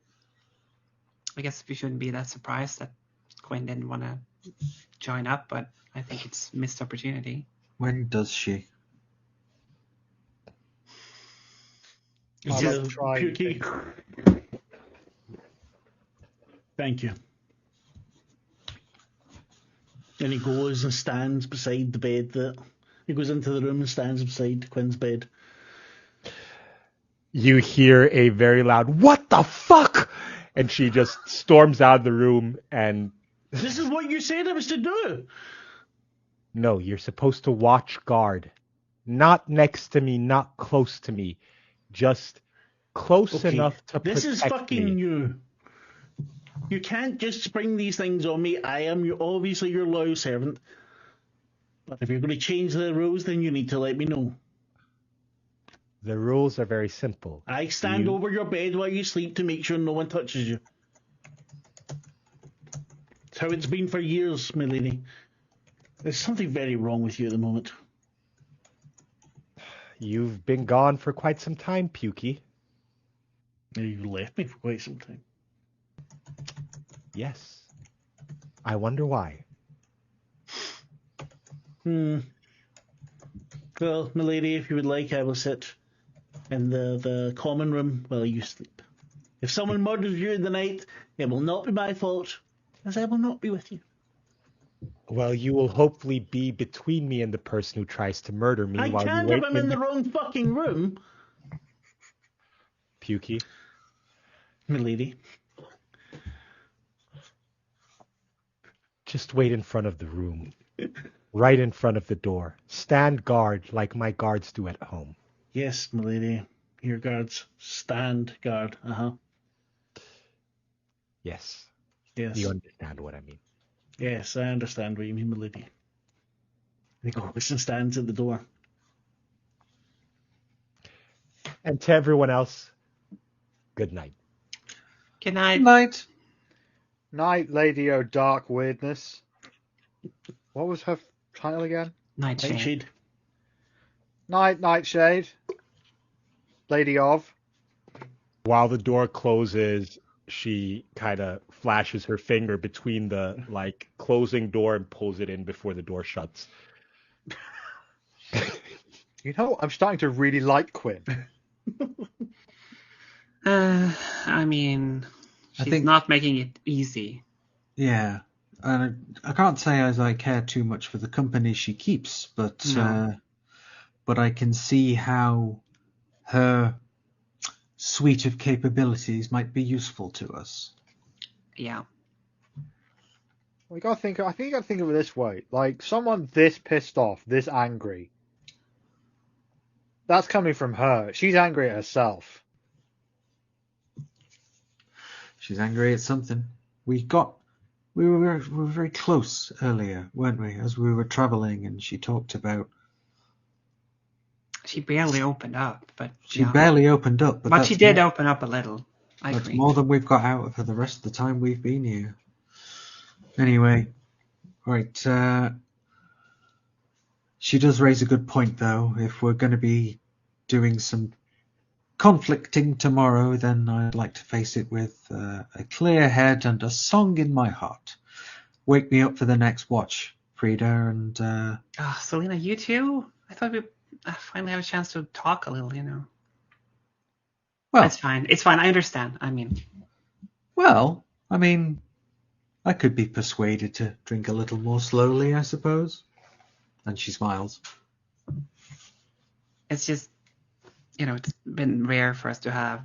Speaker 3: I guess we shouldn't be that surprised that Quinn didn't want to join up, but I think it's missed opportunity.
Speaker 2: When does she?
Speaker 1: He
Speaker 4: I'll
Speaker 1: says,
Speaker 4: try.
Speaker 1: Pukey. Thank you. And he goes and stands beside the bed he goes into the room and stands beside Quinn's bed.
Speaker 5: You hear a very loud, "What the fuck?" And she just storms out of the room and...
Speaker 1: This is what you said I was to do.
Speaker 5: No, you're supposed to watch guard. Not next to me, not close to me. Just close enough to
Speaker 1: This
Speaker 5: protect
Speaker 1: is fucking
Speaker 5: me.
Speaker 1: new. You can't just spring these things on me. I am obviously your loyal servant. But if you're going to change the rules, then you need to let me know.
Speaker 5: The rules are very simple.
Speaker 1: I stand over your bed while you sleep to make sure no one touches you. It's how it's been for years, my lady. There's something very wrong with you at the moment.
Speaker 5: You've been gone for quite some time, Pukey.
Speaker 1: You left me for quite some time.
Speaker 5: Yes. I wonder why.
Speaker 1: Well, my lady, if you would like, I will sit in the common room while you sleep. If someone murders you in the night, it will not be my fault, as I will not be with you.
Speaker 5: Well, you will hopefully be between me and the person who tries to murder me
Speaker 1: I
Speaker 5: while you
Speaker 1: can't
Speaker 5: wait
Speaker 1: if I'm in the wrong fucking room.
Speaker 5: Pukey.
Speaker 1: My lady.
Speaker 5: Just wait in front of the room. Right in front of the door. Stand guard like my guards do at home.
Speaker 1: Yes, my lady. Your guards. Stand guard. Uh-huh.
Speaker 5: Yes.
Speaker 1: Yes.
Speaker 5: You understand what I mean.
Speaker 1: Yes, I understand what you mean, my lady. He goes and stands at the door.
Speaker 5: And to everyone else, good night.
Speaker 3: Good night.
Speaker 2: Good night.
Speaker 4: Night, Lady O Dark Weirdness. What was her title again?
Speaker 3: Nightshade.
Speaker 1: Nightshade.
Speaker 4: Night, Nightshade. Lady of.
Speaker 5: While the door closes, she kind of flashes her finger between the closing door and pulls it in before the door shuts.
Speaker 4: You know, I'm starting to really like Quinn.
Speaker 3: I mean,
Speaker 2: I
Speaker 3: she's
Speaker 2: think-
Speaker 3: not making it easy.
Speaker 2: Yeah. And I can't say as I care too much for the company she keeps, but
Speaker 3: No.
Speaker 2: but I can see how her suite of capabilities might be useful to us.
Speaker 3: Yeah.
Speaker 4: I think you gotta think of it this way. Like, someone this pissed off, this angry, that's coming from her. She's angry at herself.
Speaker 2: She's angry at something. We were very close earlier, weren't we? As we were traveling, and she talked about.
Speaker 3: She barely opened up, but
Speaker 2: She
Speaker 3: yeah.
Speaker 2: barely opened up,
Speaker 3: But
Speaker 2: that's
Speaker 3: she did
Speaker 2: more,
Speaker 3: open up a little. I
Speaker 2: That's
Speaker 3: agree.
Speaker 2: more than we've got out of her the rest of the time we've been here. Anyway, right. She does raise a good point, though. If we're going to be doing some conflicting tomorrow, then I'd like to face it with a clear head and a song in my heart. Wake me up for the next watch, Frida, and
Speaker 3: Selena, you too? I thought we finally have a chance to talk a little, you know.
Speaker 2: well,
Speaker 3: It's fine. It's fine. I understand. I mean,
Speaker 2: I mean, I could be persuaded to drink a little more slowly, I suppose. And she smiles.
Speaker 3: it's just, you know, it's been rare for us to have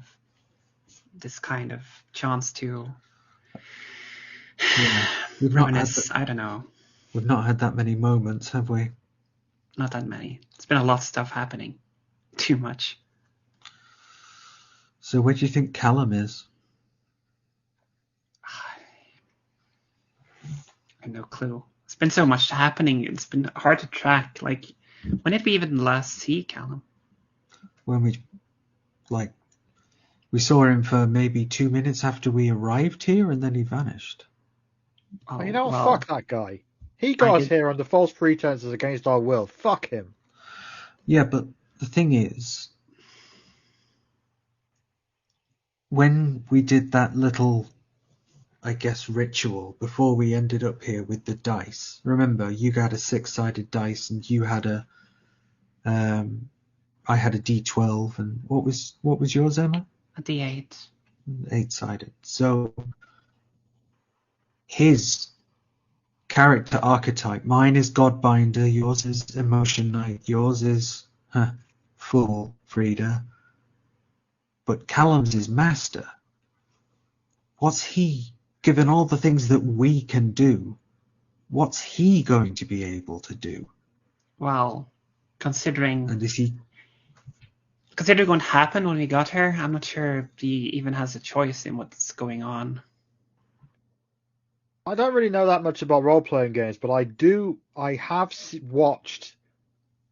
Speaker 3: this kind of chance to
Speaker 2: Yeah, we've not had
Speaker 3: reminisce. I don't know.
Speaker 2: we've not had that many moments, have we?
Speaker 3: Not that many. It's been a lot of stuff happening. Too much.
Speaker 2: So where do you think Callum is?
Speaker 3: I have no clue. It's been so much happening. It's been hard to track. Like, when did we even last see Callum?
Speaker 2: When we saw him for maybe 2 minutes after we arrived here, and then he vanished.
Speaker 3: Oh,
Speaker 4: You know what?
Speaker 3: well,
Speaker 4: Fuck that guy. He got us
Speaker 3: did-
Speaker 4: here under false pretenses against our will. Fuck him.
Speaker 2: Yeah, but the thing is, when we did that little, I guess, ritual before we ended up here with the dice, remember, you had a 6-sided dice and you had a I had a D12, and what was yours, Emma?
Speaker 3: A D8.
Speaker 2: 8-sided. So his character archetype, mine is Godbinder, yours is Emotion Knight, yours is Fool, Frida, but Callum's is Master. What's he, given all the things that we can do, what's he going to be able to do?
Speaker 3: Well, considering
Speaker 2: And is he...
Speaker 3: considering what happened when we got here, I'm not sure if he even has a choice in what's going on.
Speaker 4: I don't really know that much about role-playing games, but I have watched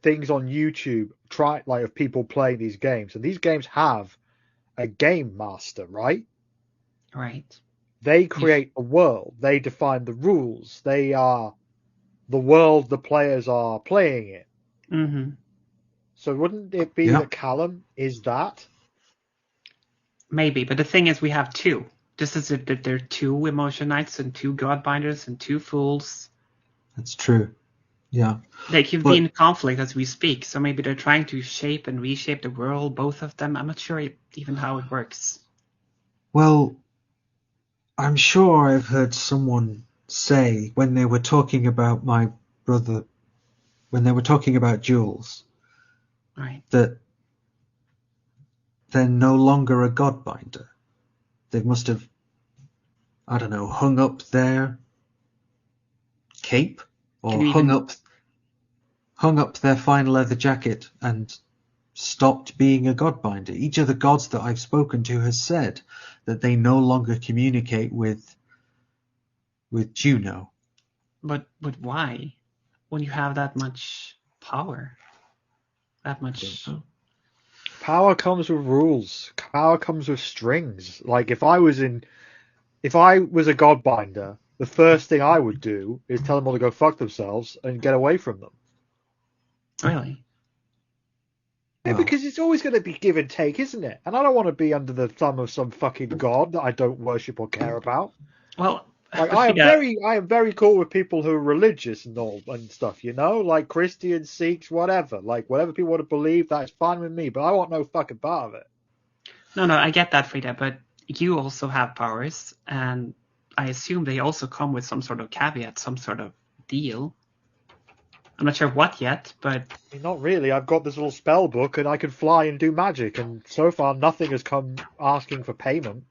Speaker 4: things on YouTube of people playing these games, and these games have a game master, right?
Speaker 3: Right.
Speaker 4: They create a world. They define the rules. They are the world the players are playing in.
Speaker 3: Mm-hmm.
Speaker 4: So wouldn't it be that Callum is that?
Speaker 3: Maybe, but the thing is we have two. Just as if there are two Emotion Knights and two Godbinders and two Fools.
Speaker 2: That's true. Yeah.
Speaker 3: They can be in conflict as we speak, so maybe they're trying to shape and reshape the world, both of them. I'm not sure even how it works.
Speaker 2: Well, I'm sure I've heard someone say when they were talking about my brother, when they were talking about Jules,
Speaker 3: Right.
Speaker 2: that they're no longer a Godbinder. They must have, I don't know, hung up their cape or hung up their fine leather jacket and stopped being a Godbinder. Each of the gods that I've spoken to has said that they no longer communicate with Juno.
Speaker 3: But why? When you have that much power, that much.
Speaker 4: Power comes with rules. Power comes with strings. Like if I was a Godbinder, the first thing I would do is tell them all to go fuck themselves and get away from them.
Speaker 3: Really?
Speaker 4: Yeah, because it's always going to be give and take, isn't it? And I don't want to be under the thumb of some fucking god that I don't worship or care about.
Speaker 3: Well,
Speaker 4: like I am very cool with people who are religious and all and stuff, you know, like Christians, Sikhs, whatever. Like whatever people want to believe, that's fine with me. But I want no fucking part of it.
Speaker 3: No, I get that, Frida. But you also have powers, and I assume they also come with some sort of caveat, some sort of deal. I'm not sure what yet, but...
Speaker 4: I mean, not really. I've got this little spell book and I can fly and do magic, and so far nothing has come asking for payment.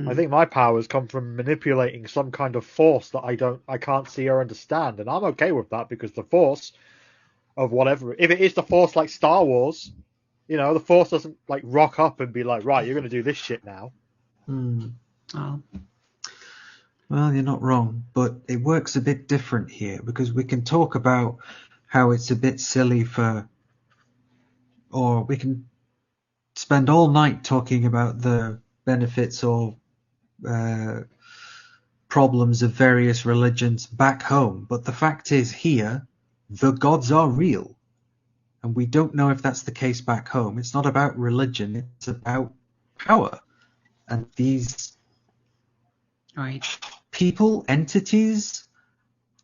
Speaker 4: I think my powers come from manipulating some kind of force that I can't see or understand, and I'm okay with that because the force of whatever... If it is the force like Star Wars, you know, the force doesn't like rock up and be like, right, you're going to do this shit now.
Speaker 3: Oh.
Speaker 2: Well, you're not wrong, but it works a bit different here because we can talk about how it's a bit silly or we can spend all night talking about the benefits or problems of various religions back home. But the fact is here, the gods are real. And we don't know if that's the case back home. It's not about religion, it's about power. And these people, entities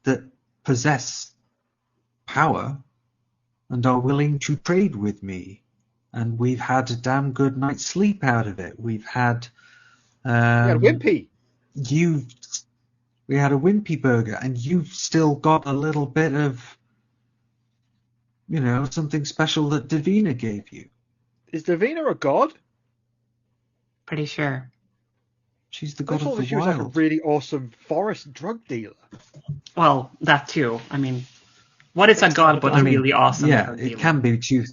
Speaker 2: that possess power and are willing to trade with me. And we've had a damn good night's sleep out of it. We've had...
Speaker 4: we had Wimpy.
Speaker 2: We had a Wimpy burger, and you've still got a little bit of, you know, something special that Davina gave you.
Speaker 4: Is Davina a god?
Speaker 3: Pretty sure.
Speaker 2: She's the god of the
Speaker 4: she
Speaker 2: wild.
Speaker 4: was like a really awesome forest drug dealer.
Speaker 3: Well, that too. I mean, what is a god but a really awesome drug dealer?
Speaker 2: It can be two.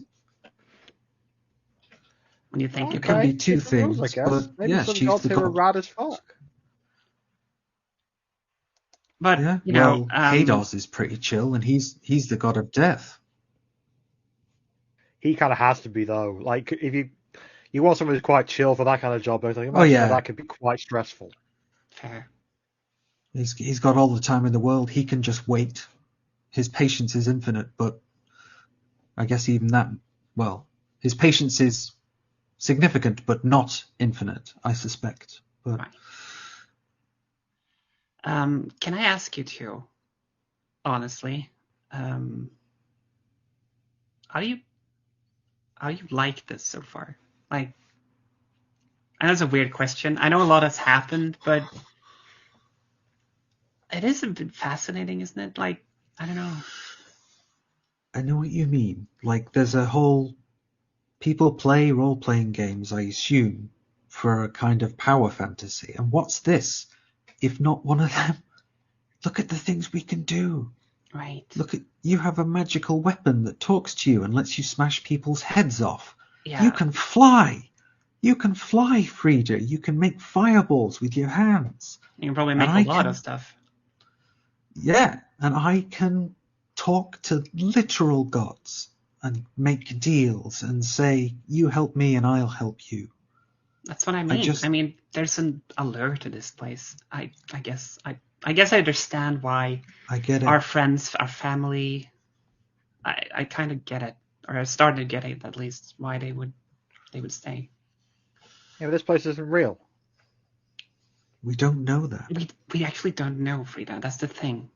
Speaker 3: When you think
Speaker 2: it can be two things,
Speaker 4: rules, I guess.
Speaker 2: but
Speaker 4: maybe
Speaker 2: yeah,
Speaker 4: some
Speaker 2: she's
Speaker 4: gods
Speaker 2: the
Speaker 4: who are
Speaker 2: god.
Speaker 4: rad as fuck.
Speaker 3: But
Speaker 2: Yeah,
Speaker 3: you know,
Speaker 2: Kados is pretty chill, and he's the god of death.
Speaker 4: He kind of has to be though. Like if you want someone who's quite chill for that kind of job, I think that could be quite stressful.
Speaker 3: Fair.
Speaker 2: He's got all the time in the world. He can just wait. His patience is infinite, but I guess even that, well, his patience is significant, but not infinite, I suspect. But
Speaker 3: right. Can I ask you two, honestly, how do you you like this so far? Like, I know it's a weird question. I know a lot has happened, but it is a bit fascinating, isn't it? Like, I don't know.
Speaker 2: I know what you mean. Like, there's a whole people play role-playing games, I assume, for a kind of power fantasy. And what's this, if not one of them? Look at the things we can do.
Speaker 3: Right.
Speaker 2: Look at you have a magical weapon that talks to you and lets you smash people's heads off.
Speaker 3: Yeah.
Speaker 2: You can fly. You can fly, Frida. You can make fireballs with your hands.
Speaker 3: You can probably make
Speaker 2: And
Speaker 3: a lot of stuff.
Speaker 2: Yeah, and I can talk to literal gods and make deals and say, you help me and I'll help you.
Speaker 3: That's what I mean. I mean, there's an allure to this place. I guess I understand why
Speaker 2: I get it.
Speaker 3: our friends, our family, I kind of get it, or I started to get it at least, why they would stay.
Speaker 4: Yeah, but this place isn't real.
Speaker 2: We don't know that.
Speaker 3: We actually don't know, Frida. That's the thing.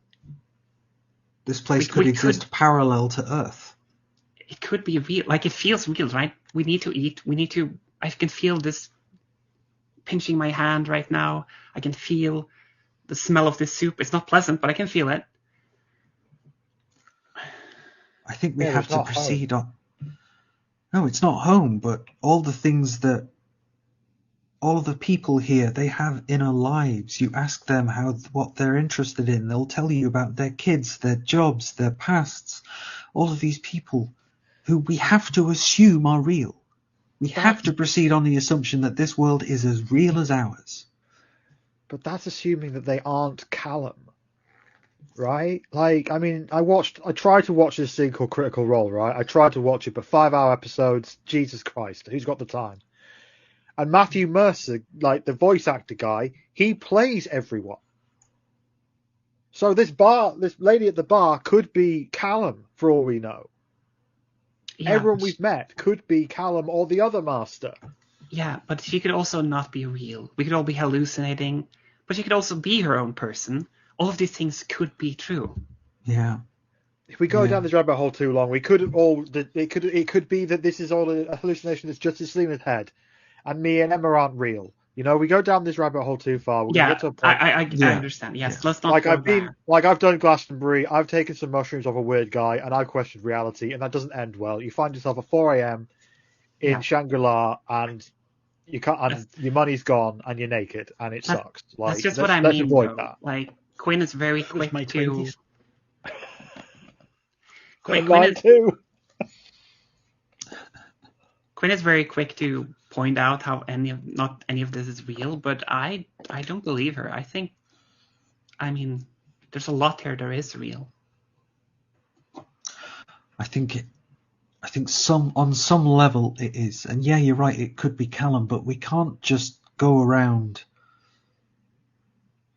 Speaker 2: This place could exist parallel to Earth.
Speaker 3: It could be real. Like, it feels real, right? We need to eat. I can feel this pinching my hand right now. I can feel the smell of this soup. It's not pleasant, but I can feel it.
Speaker 2: I think we have to proceed on. No, it's not home, but all the things that all of the people here, they have inner lives. You ask them what they're interested in. They'll tell you about their kids, their jobs, their pasts. All of these people who we have to assume are real. We have to proceed on the assumption that this world is as real as ours.
Speaker 4: But that's assuming that they aren't Callum, right? Like, I mean, I tried to watch this thing called Critical Role, right? I tried to watch it, but 5-hour episodes, Jesus Christ, who's got the time? And Matthew Mercer, like the voice actor guy, he plays everyone. So this lady at the bar could be Callum, for all we know. Yeah. Everyone we've met could be Callum or the other master.
Speaker 3: Yeah, but she could also not be real. We could all be hallucinating, but she could also be her own person. All of these things could be true.
Speaker 2: Yeah.
Speaker 4: If we go down this rabbit hole too long, it could be that this is all a hallucination that's just in Selena's head, and me and Emma aren't real. You know, we go down this rabbit hole too far. We're gonna get to a point.
Speaker 3: I understand. Yes, let's not.
Speaker 4: I've done Glastonbury. I've taken some mushrooms off a weird guy, and I've questioned reality, and that doesn't end well. You find yourself at 4 a.m. in Shangri-La, and you can't. And your money's gone, and you're naked, and it sucks. Like,
Speaker 3: that's just what I mean.
Speaker 4: Let's avoid that.
Speaker 3: Like, Quinn is very quick to. Quinn is very quick to point out how not any of this is real, but I don't believe her. I mean, there's a lot here that is real.
Speaker 2: I think on some level it is, and yeah, you're right. It could be Callum, but we can't just go around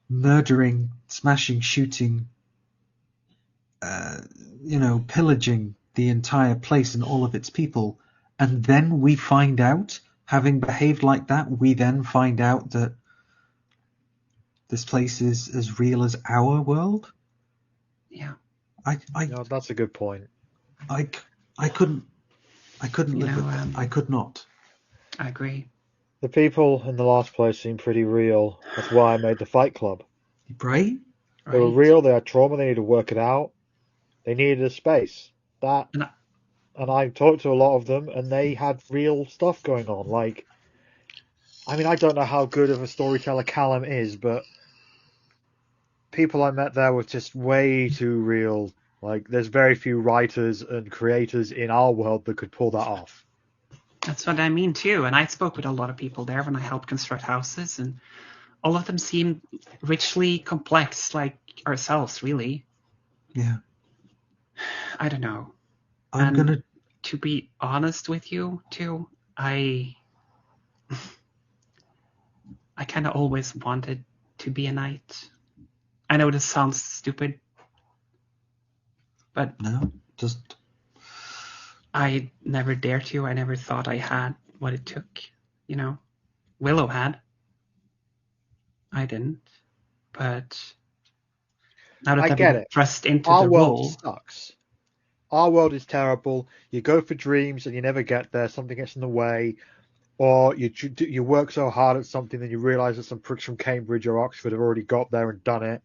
Speaker 2: murdering, smashing, shooting, pillaging the entire place and all of its people. And then we find out, having behaved like that, we then find out that this place is as real as our world.
Speaker 3: Yeah.
Speaker 4: That's a good point.
Speaker 2: I couldn't live with that. I could not.
Speaker 3: I agree.
Speaker 4: The people in the last place seem pretty real. That's why I made the Fight Club.
Speaker 2: Right?
Speaker 4: They were real. They had trauma. They needed to work it out. They needed a space. And I talked to a lot of them, and they had real stuff going on. Like, I mean, I don't know how good of a storyteller Callum is, but people I met there were just way too real. Like, there's very few writers and creators in our world that could pull that off.
Speaker 3: That's what I mean, too. And I spoke with a lot of people there when I helped construct houses, and all of them seemed richly complex, like ourselves, really.
Speaker 2: Yeah.
Speaker 3: I don't know. To be honest with you, too, I kind of always wanted to be a knight. I know this sounds stupid, but
Speaker 2: no, just
Speaker 3: I never dared to. I never thought I had what it took. You know, Willow had. I didn't, but now that
Speaker 4: I get it.
Speaker 3: Thrust into
Speaker 4: our
Speaker 3: the
Speaker 4: world
Speaker 3: role,
Speaker 4: sucks. our world is terrible. You go for dreams and you never get there. Something gets in the way. Or you work so hard at something that you realise that some pricks from Cambridge or Oxford have already got there and done it.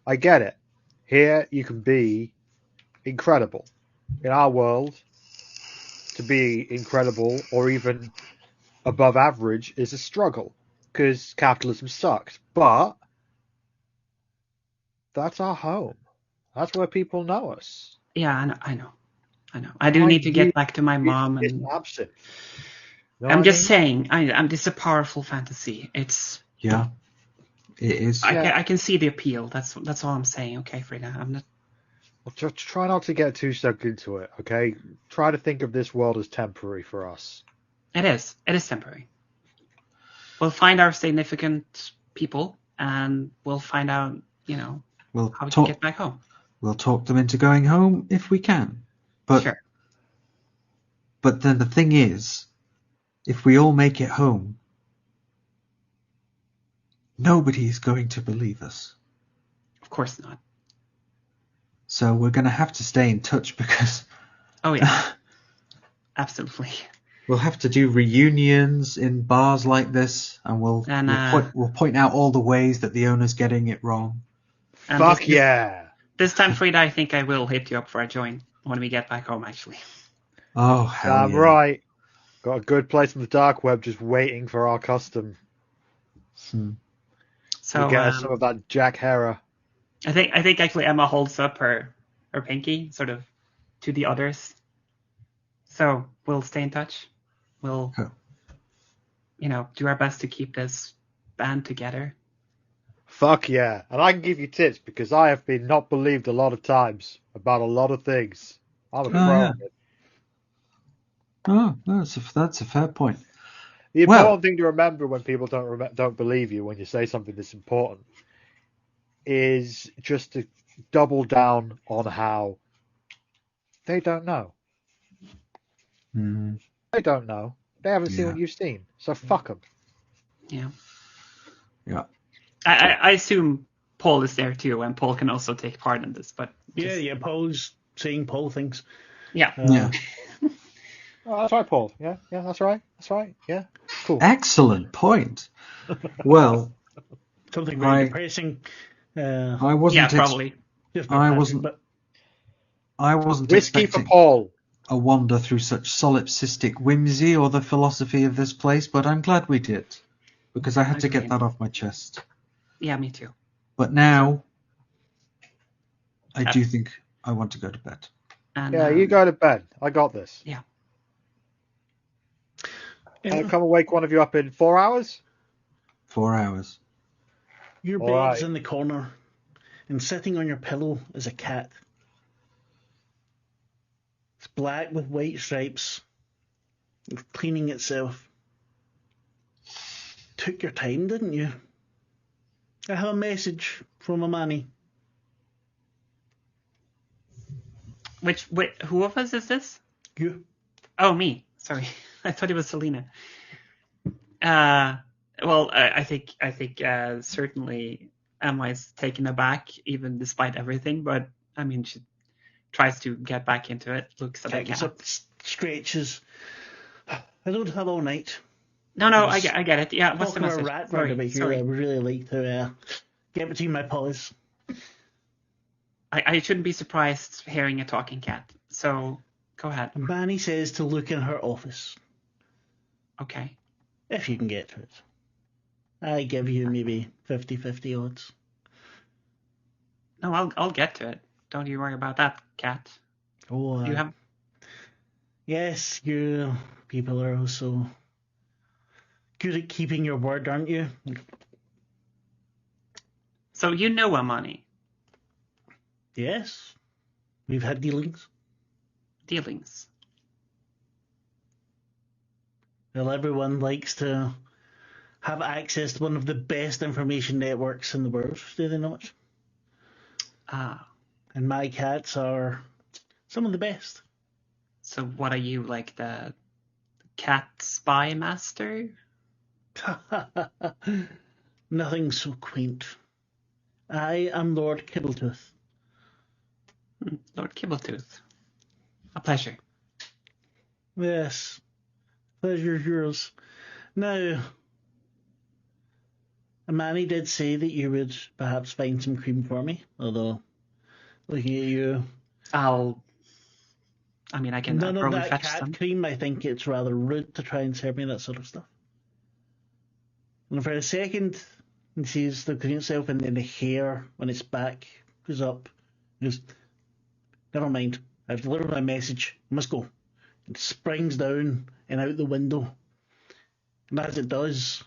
Speaker 4: I get it. Here you can be incredible. In our world, to be incredible or even above average is a struggle because capitalism sucks. But that's our home. That's where people know us.
Speaker 3: Yeah, I know. I do need to get back to my mom,
Speaker 4: It's
Speaker 3: and
Speaker 4: absent. Know
Speaker 3: I'm
Speaker 4: what
Speaker 3: just
Speaker 4: I mean?
Speaker 3: saying, this is a powerful fantasy. It's
Speaker 2: Yeah, it is.
Speaker 3: I can see the appeal. That's all I'm saying. Okay, Frida, I'm not.
Speaker 4: Well, just try not to get too stuck into it, okay? Try to think of this world as temporary for us.
Speaker 3: It is temporary. We'll find our significant people, and we'll find out,
Speaker 2: We'll
Speaker 3: how we can
Speaker 2: talk.
Speaker 3: get back home.
Speaker 2: We'll talk them into going home if we can. But
Speaker 3: Sure.
Speaker 2: But then the thing is, if we all make it home, nobody is going to believe us.
Speaker 3: Of course not.
Speaker 2: So we're going to have to stay in touch because
Speaker 3: Oh yeah. Absolutely.
Speaker 2: we'll have to do reunions in bars like this, and we'll point out all the ways that the owner's getting it wrong.
Speaker 3: And
Speaker 4: Fuck yeah!
Speaker 3: This time, Frida, I think I will hit you up for a join when we get back home, actually.
Speaker 2: Oh, hell
Speaker 4: Damn
Speaker 2: yeah.
Speaker 4: right. Got a good place on the dark web just waiting for our custom.
Speaker 3: So
Speaker 4: We'll get us some of that Jack Hera.
Speaker 3: I think actually Emma holds up her pinky sort of to the others. So we'll stay in touch. We'll do our best to keep this band together.
Speaker 4: Fuck yeah. And I can give you tips because I have been not believed a lot of times about a lot of things. I'm a pro
Speaker 2: yeah.
Speaker 4: at it.
Speaker 2: Oh, that's a fair point.
Speaker 4: The important thing to remember when people don't believe you when you say something that's important is just to double down on how they don't know.
Speaker 2: Mm-hmm.
Speaker 4: They don't know. They haven't seen what you've seen. So fuck them.
Speaker 3: Yeah.
Speaker 2: Yeah.
Speaker 3: I assume Paul is there too, and Paul can also take part in this. But
Speaker 1: Yeah, Paul's saying Paul things.
Speaker 3: Yeah.
Speaker 2: Yeah.
Speaker 4: Oh, that's right, Paul. Yeah, that's right. That's right. Yeah, cool.
Speaker 2: Excellent point. Well,
Speaker 1: Something very depressing.
Speaker 2: I wasn't.
Speaker 3: Probably.
Speaker 2: I wasn't
Speaker 4: Whiskey
Speaker 2: expecting
Speaker 4: for Paul.
Speaker 2: a wander through such solipsistic whimsy or the philosophy of this place, but I'm glad we did because I had to get that off my chest.
Speaker 3: Yeah, me too.
Speaker 2: But now, I do think I want to go to bed.
Speaker 3: And,
Speaker 4: yeah, you go to bed. I got this.
Speaker 3: Yeah.
Speaker 4: I'll come and wake one of you up in 4 hours.
Speaker 2: 4 hours.
Speaker 1: Your bed's in the corner, and sitting on your pillow is a cat. It's black with white stripes. It's cleaning itself. Took your time, didn't you? I have a message from a manny.
Speaker 3: Who of us is this?
Speaker 1: You.
Speaker 3: Oh, me. Sorry, I thought it was Selena. Well, I think certainly Emma is taken aback, even despite everything. But I mean, she tries to get back into it. Looks at the cat.
Speaker 1: Up, stretches. I don't have all night.
Speaker 3: No, I get it. Yeah, what's the message?
Speaker 1: A rat sorry. I would really like to get between my paws.
Speaker 3: I shouldn't be surprised hearing a talking cat. So go ahead.
Speaker 1: Manny says to look in her office.
Speaker 3: Okay.
Speaker 1: If you can get to it. I give you maybe 50-50 odds.
Speaker 3: No, I'll get to it. Don't you worry about that, cat.
Speaker 1: Oh,
Speaker 3: you have.
Speaker 1: Yes, you people are also good at keeping your word, aren't you?
Speaker 3: So you know Amani?
Speaker 1: Yes. We've had dealings.
Speaker 3: Dealings.
Speaker 1: Well, everyone likes to have access to one of the best information networks in the world, do they not?
Speaker 3: Ah.
Speaker 1: And my cats are some of the best.
Speaker 3: So what are you, like the cat spy master?
Speaker 1: Nothing so quaint. I am Lord Kibbletooth.
Speaker 3: Lord Kibbletooth. A pleasure.
Speaker 1: Yes. Pleasure's yours. Now, Manny did say that you would perhaps find some cream for me, although, looking at you,
Speaker 3: I can
Speaker 1: none of
Speaker 3: probably
Speaker 1: that
Speaker 3: fetch
Speaker 1: cat
Speaker 3: some.
Speaker 1: cream. I think it's rather rude to try and serve me that sort of stuff. And for a second, he sees looking at himself, and then the hair on its back goes up. He goes, never mind. I've delivered my message. I must go. It springs down and out the window. And as it does,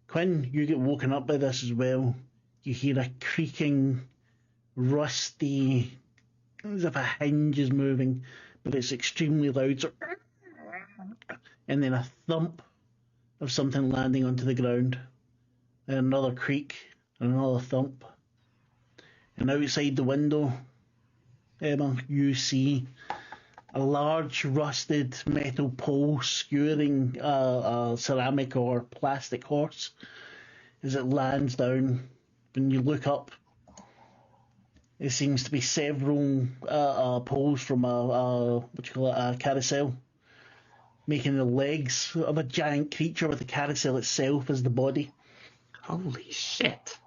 Speaker 1: Quinn, you get woken up by this as well. You hear a creaking, rusty, as if a hinge is moving, but it's extremely loud. So, and then a thump of something landing onto the ground. And another creak, and another thump. And outside the window, Emma, you see a large rusted metal pole skewering a ceramic or plastic horse as it lands down. When you look up, it seems to be several poles from a carousel, making the legs of a giant creature with the carousel itself as the body.
Speaker 3: Holy shit.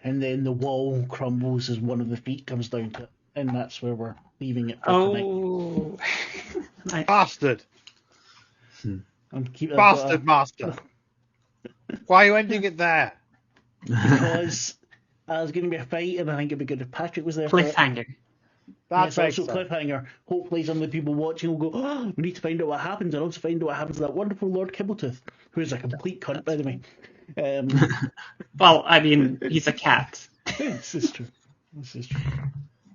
Speaker 1: And then the wall crumbles as one of the feet comes down to it. And that's where we're leaving it for tonight.
Speaker 3: Oh.
Speaker 4: Bastard!
Speaker 1: Bastard
Speaker 4: Master! Why are you ending it there?
Speaker 1: Because there's going to be a fight, and I think it'd be good if Patrick was there.
Speaker 3: Cliffhanger.
Speaker 4: That's
Speaker 1: yes, also cliffhanger. Hopefully some of the people watching will go, oh, we need to find out what happens, and also find out what happens to that wonderful Lord Kibbletooth, who is a complete cunt, by the way.
Speaker 3: Well, I mean, he's a cat.
Speaker 1: This is true.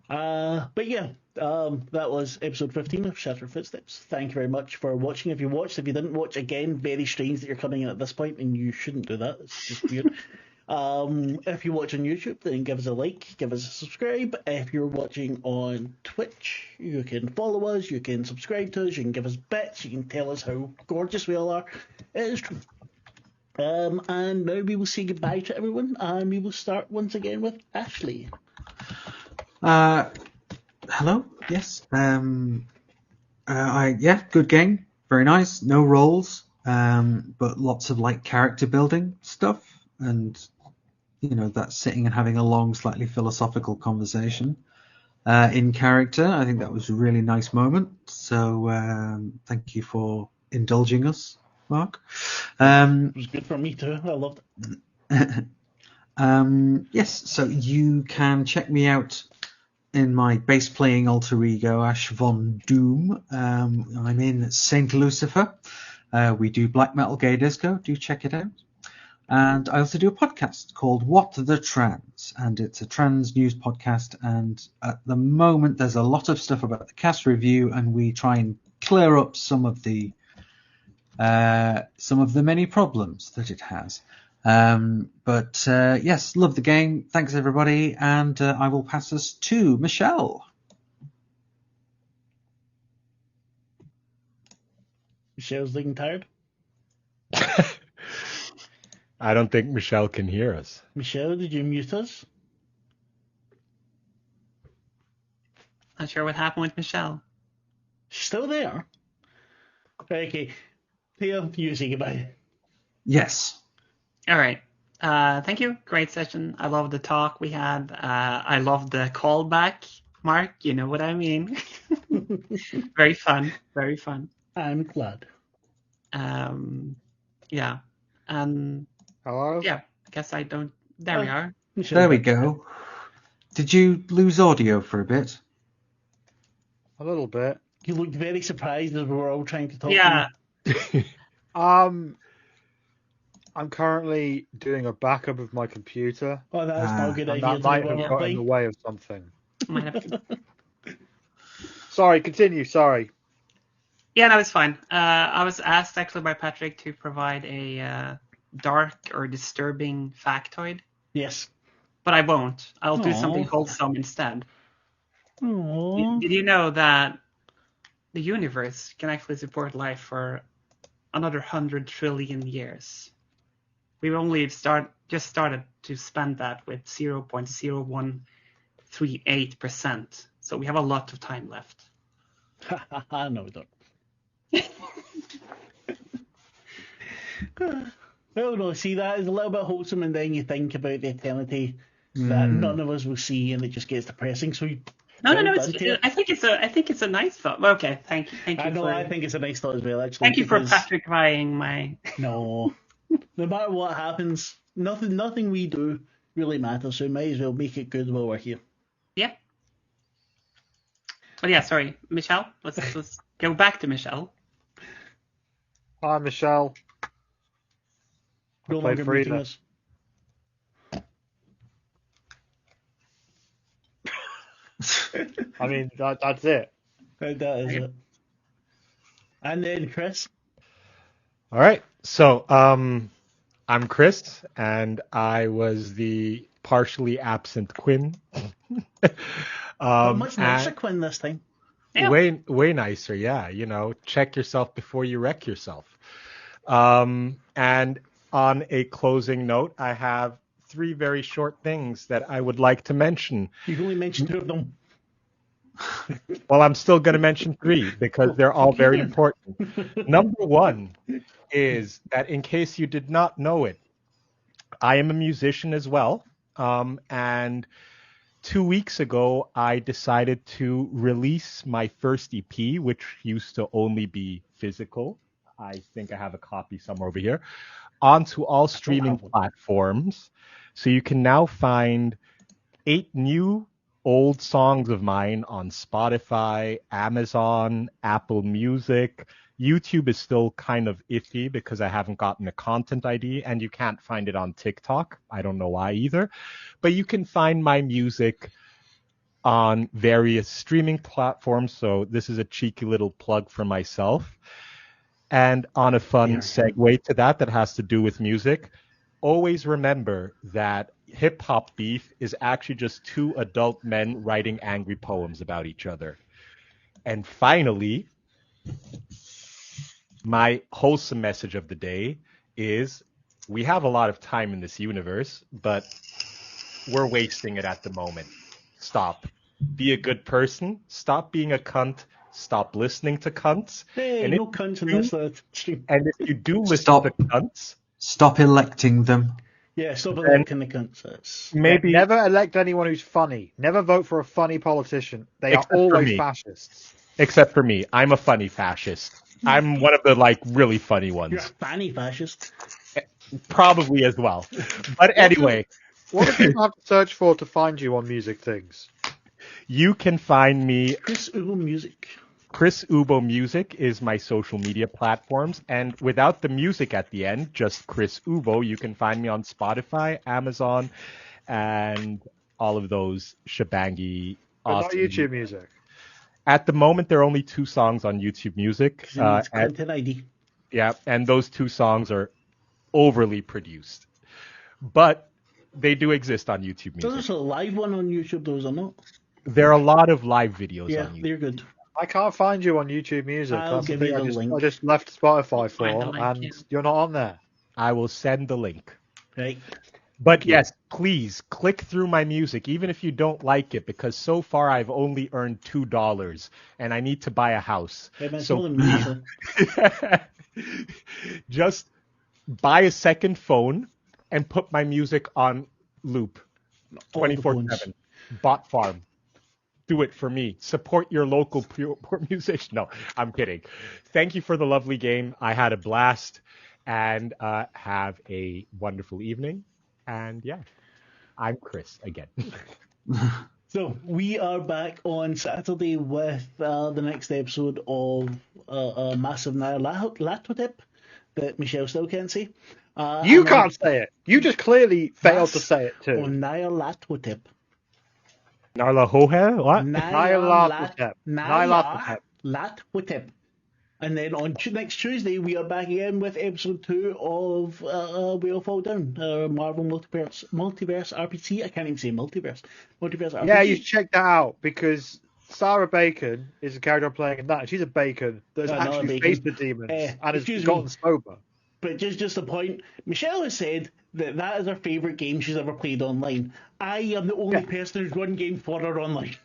Speaker 1: But yeah, that was episode 15 of Shattered Footsteps. Thank you very much for watching. If you watched, if you didn't watch, again, very strange that you're coming in at this point, and you shouldn't do that. It's just weird. If you watch on YouTube, then give us a like, give us a subscribe. If you're watching on Twitch, you can follow us, you can subscribe to us, you can give us bits, you can tell us how gorgeous we all are. It is true. And now we will say goodbye to everyone, and we will start once again with Ashleigh.
Speaker 2: Hello. Yes. Good game. Very nice. No roles, but lots of like character building stuff, and that sitting and having a long, slightly philosophical conversation in character. I think that was a really nice moment. So thank you for indulging us, Marc.
Speaker 1: It was good for me too. I loved it.
Speaker 2: Yes. So you can check me out in my bass playing alter ego, Ash Von Doom. I'm in Saint Lucifer. We do black metal gay disco. Do check it out. And I also do a podcast called What the Trans, and it's a trans news podcast. And at the moment, there's a lot of stuff about the cast review, and we try and clear up some of the many problems that it has. Yes, love the game. Thanks everybody, and I will pass us to Michelle.
Speaker 1: Michelle's looking tired.
Speaker 5: I don't think Michelle can hear us.
Speaker 1: Michelle, did you mute us?
Speaker 3: Not sure what happened with Michelle.
Speaker 1: She's still there. Okay. Thea, you say goodbye.
Speaker 2: Yes.
Speaker 3: All right. Thank you. Great session. I love the talk we had. I love the callback. Marc, you know what I mean. Very fun. Very fun.
Speaker 1: I'm glad.
Speaker 3: Yeah.
Speaker 4: Hello?
Speaker 3: Yeah. I guess I don't. There we are.
Speaker 1: Michelle,
Speaker 2: There we go. Did you lose audio for a bit?
Speaker 4: A little bit.
Speaker 1: You looked very surprised as we were all trying to talk.
Speaker 3: Yeah.
Speaker 4: I'm currently doing a backup of my computer.
Speaker 1: Oh, that's not a good
Speaker 4: And
Speaker 1: idea.
Speaker 4: that might have got in the way of something. Sorry, continue. Sorry.
Speaker 3: Yeah, no, it's fine. I was asked actually by Patrick to provide a dark or disturbing factoid.
Speaker 1: Yes.
Speaker 3: But I won't. I'll do
Speaker 1: Aww.
Speaker 3: something wholesome instead.
Speaker 1: Aww.
Speaker 3: Did you know that the universe can actually support life for another 100 trillion years? We've only just started to spend that with 0.0138%. So we have a lot of time left.
Speaker 1: No, we don't. Well, no, see, that is a little bit wholesome, and then you think about the eternity that none of us will see, and it just gets depressing. So,
Speaker 3: No. I think it's a nice thought. Well, okay, thank you.
Speaker 1: I know. I think it's a nice thought as well. Actually,
Speaker 3: thank you for Patrickifying my.
Speaker 1: No, no matter what happens, nothing we do really matters. So, we might as well make it good while we're here.
Speaker 3: Yeah. But yeah, sorry, Michelle. Let's go back to Michelle.
Speaker 4: Hi, Michelle.
Speaker 1: No
Speaker 4: Play
Speaker 1: longer
Speaker 4: Frida.
Speaker 1: meeting us.
Speaker 4: I mean, that's it.
Speaker 1: That is it. And then Chris.
Speaker 5: All right. So, I'm Chris, and I was the partially absent Quinn.
Speaker 1: Much nicer Quinn this time.
Speaker 3: Yeah.
Speaker 5: Way nicer, yeah. Check yourself before you wreck yourself. And on a closing note, I have 3 very short things that I would like to mention.
Speaker 1: You've only mentioned 2 of them.
Speaker 5: Well, I'm still going to mention 3 because they're all very important. Number 1 is that, in case you did not know it, I am a musician as well. And 2 weeks ago, I decided to release my first EP, which used to only be physical. I think I have a copy somewhere over here, onto all streaming platforms. So you can now find 8 new old songs of mine on Spotify, Amazon, Apple Music. YouTube is still kind of iffy because I haven't gotten a content ID, and you can't find it on TikTok. I don't know why either. But you can find my music on various streaming platforms. So this is a cheeky little plug for myself. And on a fun segue to that has to do with music, always remember that hip-hop beef is actually just 2 adult men writing angry poems about each other. And finally, my wholesome message of the day is we have a lot of time in this universe, but we're wasting it at the moment. Stop. Be a good person. Stop being a cunt. Stop listening to cunts.
Speaker 1: Hey, no cunts in this stream.
Speaker 5: And if you do listen to cunts,
Speaker 2: stop electing them.
Speaker 1: Yeah, stop electing the cunts.
Speaker 5: Maybe
Speaker 4: never elect anyone who's funny. Never vote for a funny politician. They are always fascists.
Speaker 5: Except for me. I'm a funny fascist. I'm one of the really funny ones.
Speaker 1: You're a funny fascist.
Speaker 5: Probably as well. But anyway.
Speaker 4: What do people have to search for to find you on music things?
Speaker 5: You can find me...
Speaker 1: Chris Ubo Music.
Speaker 5: Chris Ubo Music is my social media platforms. And without the music at the end, just Chris Ubo, you can find me on Spotify, Amazon, and all of those shebangy...
Speaker 4: Not YouTube Music.
Speaker 5: At the moment, there are only 2 songs on YouTube Music.
Speaker 1: Content ID.
Speaker 5: Yeah, and those 2 songs are overly produced. But they do exist on YouTube Music.
Speaker 1: So there's a live one on YouTube, those are not?
Speaker 5: There are a lot of live videos on YouTube.
Speaker 1: Yeah, they're good.
Speaker 4: I can't find you on YouTube Music.
Speaker 1: I'll give you the link.
Speaker 4: I just left Spotify for, you're not on there.
Speaker 5: I will send the link.
Speaker 1: Right.
Speaker 5: But yes, please click through my music, even if you don't like it, because so far I've only earned $2, and I need to buy a house.
Speaker 1: Hey,
Speaker 5: so
Speaker 1: please,
Speaker 5: just buy a second phone and put my music on loop, 24/7. Bot farm. Do it for me. Support your local poor musician. No, I'm kidding. Thank you for the lovely game. I had a blast, and have a wonderful evening. And yeah, I'm Chris again.
Speaker 1: So we are back on Saturday with the next episode of a massive Nyarlathotep that Michelle still can't say.
Speaker 4: You can't say it. You just clearly failed to say it too.
Speaker 1: On Nyarlathotep.
Speaker 5: Nyarlathotep? What?
Speaker 4: Nyarlathotep.
Speaker 1: And then on next Tuesday, we are back again with episode 2 of We'll Fall Down, Marvel Multiverse RPG. I can't even say multiverse. Multiverse RPG.
Speaker 4: Yeah, you should check that out, because Sarah Bacon is the character I'm playing in that, and she's a bacon that's actually faced the demons and has gotten sober.
Speaker 1: But just a point, Michelle has said that is her favourite game she's ever played online. I am the only person who's run games for her online.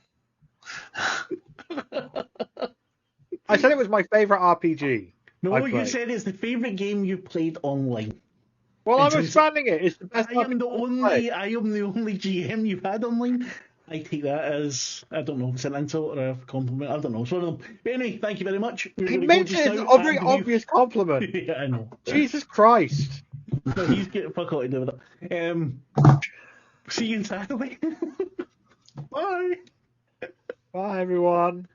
Speaker 4: I said it was my favorite RPG.
Speaker 1: No,
Speaker 4: I've
Speaker 1: you
Speaker 4: played.
Speaker 1: said it's the favourite game you've played online.
Speaker 4: Well,
Speaker 1: And
Speaker 4: I'm
Speaker 1: since
Speaker 4: expanding it. It's the best
Speaker 1: I am the
Speaker 4: RPG.
Speaker 1: only GM you've had online. I take that as, I don't know, if it's an insult or a compliment. I don't know. It's one of them. But anyway, thank you very much. We're
Speaker 4: He
Speaker 1: gonna go
Speaker 4: meant
Speaker 1: just
Speaker 4: it as
Speaker 1: now,
Speaker 4: a very
Speaker 1: and we-
Speaker 4: obvious compliment.
Speaker 1: Yeah, I know.
Speaker 4: Jesus Christ.
Speaker 1: No, he's getting fuck all to do with it. See you in Saturday. Bye.
Speaker 4: Bye, everyone.